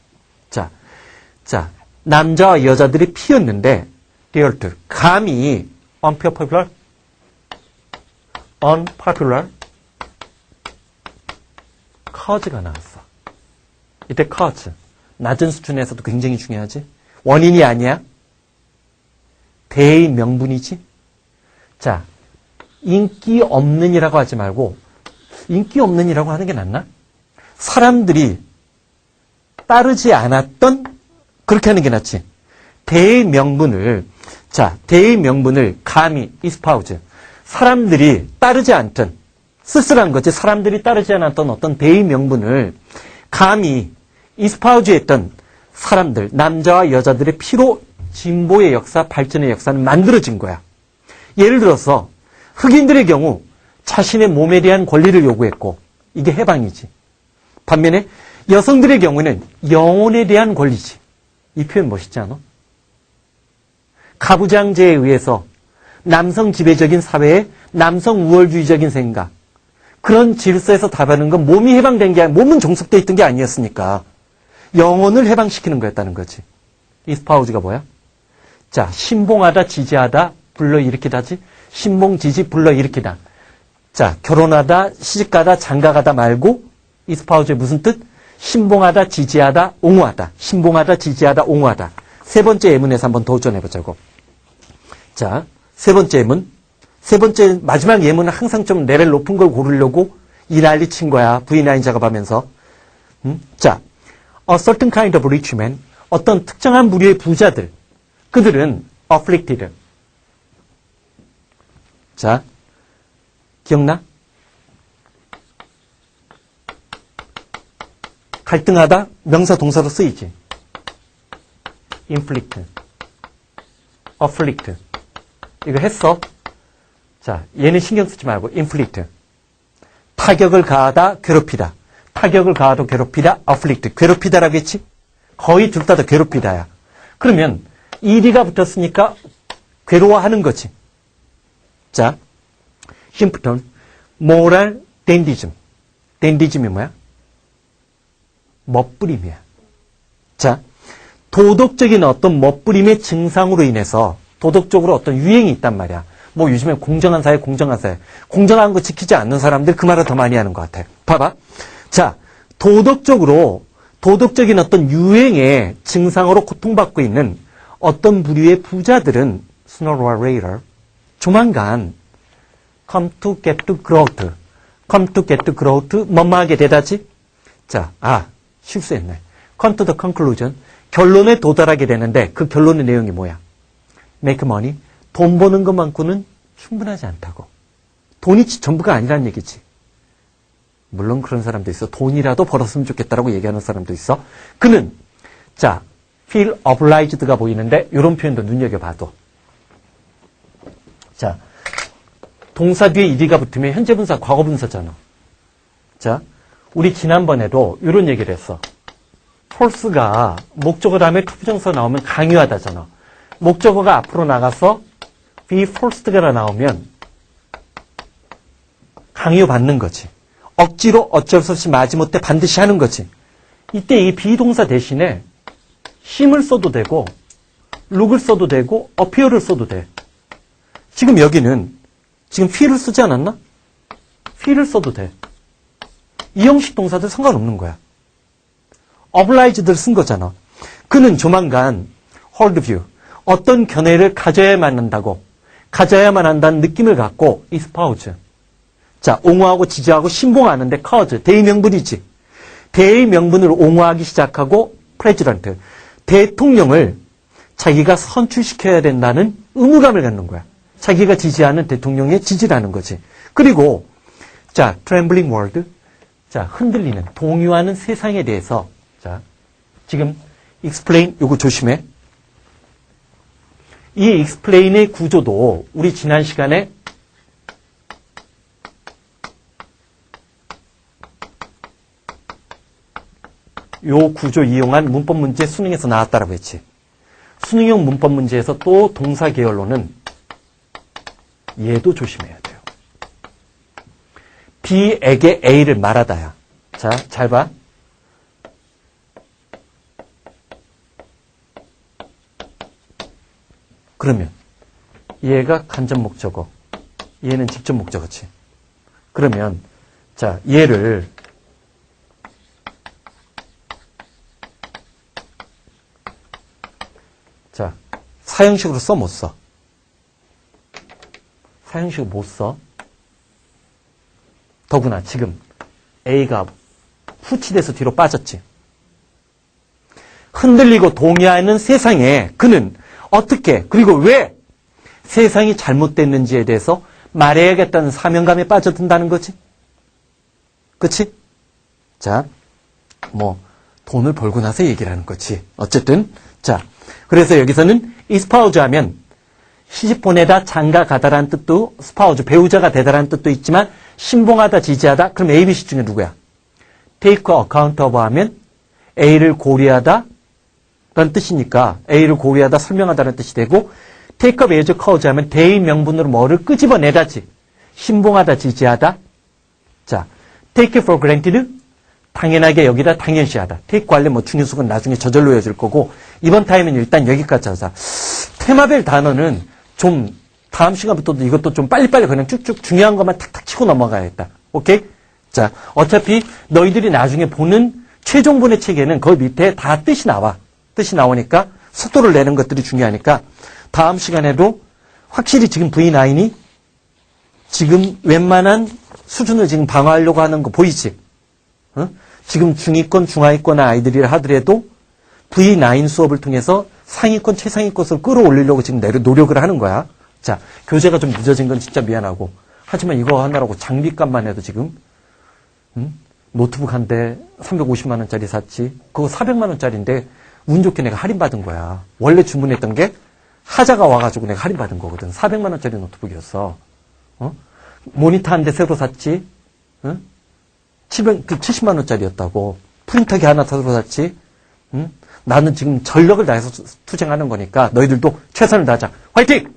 자, 남자와 여자들이 피었는데 리얼트 감히 unpopular cause가 나왔어. 이때 cause 낮은 수준에서도 굉장히 중요하지. 원인이 아니야. 대의 명분이지. 자, 인기 없는이라고 하지 말고 인기 없는이라고 하는 게 낫나? 사람들이 따르지 않았던 그렇게 하는 게 낫지. 대의 명분을 감히 espouse 사람들이 따르지 않던, 쓸쓸한 거지, 사람들이 따르지 않았던 어떤 대의 명분을 감히 이스파우즈했던 사람들, 남자와 여자들의 피로 진보의 역사, 발전의 역사는 만들어진 거야. 예를 들어서 흑인들의 경우 자신의 몸에 대한 권리를 요구했고, 이게 해방이지. 반면에 여성들의 경우는 영혼에 대한 권리지. 이 표현 멋있지 않아? 가부장제에 의해서 남성 지배적인 사회에 남성 우월주의적인 생각, 그런 질서에서 답하는 건 몸이 해방된 게 아니라, 몸은 종속되어 있던 게 아니었으니까 영혼을 해방시키는 거였다는 거지. 이스파우즈가 뭐야? 자, 신봉하다, 지지하다, 불러일으키다지. 신봉, 지지, 불러일으키다. 자, 결혼하다, 시집가다, 장가가다 말고 이스파우즈의 무슨 뜻? 신봉하다, 지지하다, 옹호하다. 신봉하다, 지지하다, 옹호하다. 세 번째 예문에서 한번 도전해보자고. 자, 세 번째 예문. 세 번째, 마지막 예문은 항상 좀 레벨 높은 걸 고르려고 이 난리 친 거야. V9 작업하면서. 자, a certain kind of rich man. 어떤 특정한 부류의 부자들. 그들은 afflicted. 자, 기억나? 갈등하다, 명사 동사로 쓰이지. inflict, afflict. 이거 했어. 자, 얘는 신경 쓰지 말고 inflict. 타격을 가하다, 괴롭히다. 타격을 가하다, 괴롭히다, afflict. 괴롭히다라고 했지? 거의 둘 다 다 괴롭히다야. 그러면 ed가 붙었으니까 괴로워하는 거지. 자, 심프톤, moral dandyism. dandyism이 뭐야? 멋부림이야. 자, 도덕적인 어떤 멋부림의 증상으로 인해서 도덕적으로 어떤 유행이 있단 말이야. 뭐 요즘에 공정한 사회, 공정한 사회. 공정한 거 지키지 않는 사람들 그 말을 더 많이 하는 것 같아. 봐봐. 자, 도덕적인 어떤 유행의 증상으로 고통받고 있는 어떤 부류의 부자들은 sooner or later 조만간 come to get to growth. come to get to growth 뭐뭐하게 되다지? 자, 실수했네. come to the conclusion. 결론에 도달하게 되는데 그 결론의 내용이 뭐야? make money. 돈 버는 것만큼은 충분하지 않다고. 돈이 전부가 아니란 얘기지. 물론 그런 사람도 있어. 돈이라도 벌었으면 좋겠다라고 얘기하는 사람도 있어. 그는 자, feel obliged가 보이는데 이런 표현도 눈여겨봐도. 자, 동사 뒤에 ed가 붙으면 현재 분사, 과거 분사잖아. 자, 우리 지난번에도 이런 얘기를 했어. force가 목적어 다음에 투부정사 나오면 강요하다잖아. 목적어가 앞으로 나가서 be forced가 나오면 강요받는 거지. 억지로 어쩔 수 없이 마지못해 반드시 하는 거지. 이때 이 비동사 대신에 힘을 써도 되고 look을 써도 되고 appear를 써도 돼. 지금 여기는 지금 feel을 쓰지 않았나? feel을 써도 돼. 이 형식 동사들 상관없는 거야. obliged를 쓴 거잖아. 그는 조만간 hold view, 어떤 견해를 가져야만 한다는 느낌을 갖고 espouse. 자, 옹호하고 지지하고 신봉하는데 cause, 대의명분이지. 대의명분을 옹호하기 시작하고 president, 대통령을 자기가 선출시켜야 된다는 의무감을 갖는 거야. 자기가 지지하는 대통령의 지지라는 거지. 그리고 자, trembling world, 자, 흔들리는, 동요하는 세상에 대해서 자, 지금 explain, 요거 조심해. 이 explain의 구조도 우리 지난 시간에 요 구조 이용한 문법 문제 수능에서 나왔다라고 했지. 수능형 문법 문제에서 또 동사 계열로는 얘도 조심해야 돼요. B에게 A를 말하다야. 자, 잘 봐. 그러면 얘가 간접 목적어, 얘는 직접 목적어지. 그러면 자, 얘를 자, 사형식으로 써, 못 써? 사형식으로 못 써. 더구나 지금 A가 후치돼서 뒤로 빠졌지. 흔들리고 동요하는 세상에 그는 어떻게, 그리고 왜 세상이 잘못됐는지에 대해서 말해야겠다는 사명감에 빠져든다는 거지. 그치? 자, 돈을 벌고 나서 얘기를 하는 거지. 어쨌든, 자, 그래서 여기서는 espouse 하면 시집 보내다, 장가 가다라는 뜻도, espouse, 배우자가 되다라는 뜻도 있지만, 신봉하다, 지지하다, 그럼 A, B, C 중에 누구야? take account of 하면 A를 고려하다, 라는 뜻이니까, A를 고려하다, 설명하다라는 뜻이 되고, take up as cause 하면 대인 명분으로 뭐를 끄집어내다지. 신봉하다, 지지하다. 자, take for granted, 당연하게 여기다 당연시하다. take 관련 중요수는 나중에 저절로 이어질 거고, 이번 타임은 일단 여기까지 하자. 테마별 단어는 좀 다음 시간부터도 이것도 좀 빨리빨리 그냥 쭉쭉 중요한 것만 탁탁 치고 넘어가야겠다. 오케이? 자, 어차피 너희들이 나중에 보는 최종본의 책에는 그 밑에 다 뜻이 나와. 뜻이 나오니까 속도를 내는 것들이 중요하니까 다음 시간에도 확실히 지금 V9이 지금 웬만한 수준을 지금 방어하려고 하는 거 보이지? 어? 지금 중위권, 중하위권 아이들이라 하더라도 V9 수업을 통해서 상위권, 최상위권을 끌어올리려고 지금 노력을 하는 거야. 자, 교재가 좀 늦어진 건 진짜 미안하고. 하지만 이거 하느라고 장비값만 해도 지금, 노트북 한 대 350만원짜리 샀지. 그거 400만원짜리인데, 운 좋게 내가 할인받은 거야. 원래 주문했던 게 하자가 와가지고 내가 할인받은 거거든. 400만원짜리 노트북이었어. 모니터 한 대 새로 샀지. 70만원짜리였다고. 프린터기 하나 새로 샀지. 나는 지금 전력을 다해서 투쟁하는 거니까 너희들도 최선을 다하자. 화이팅!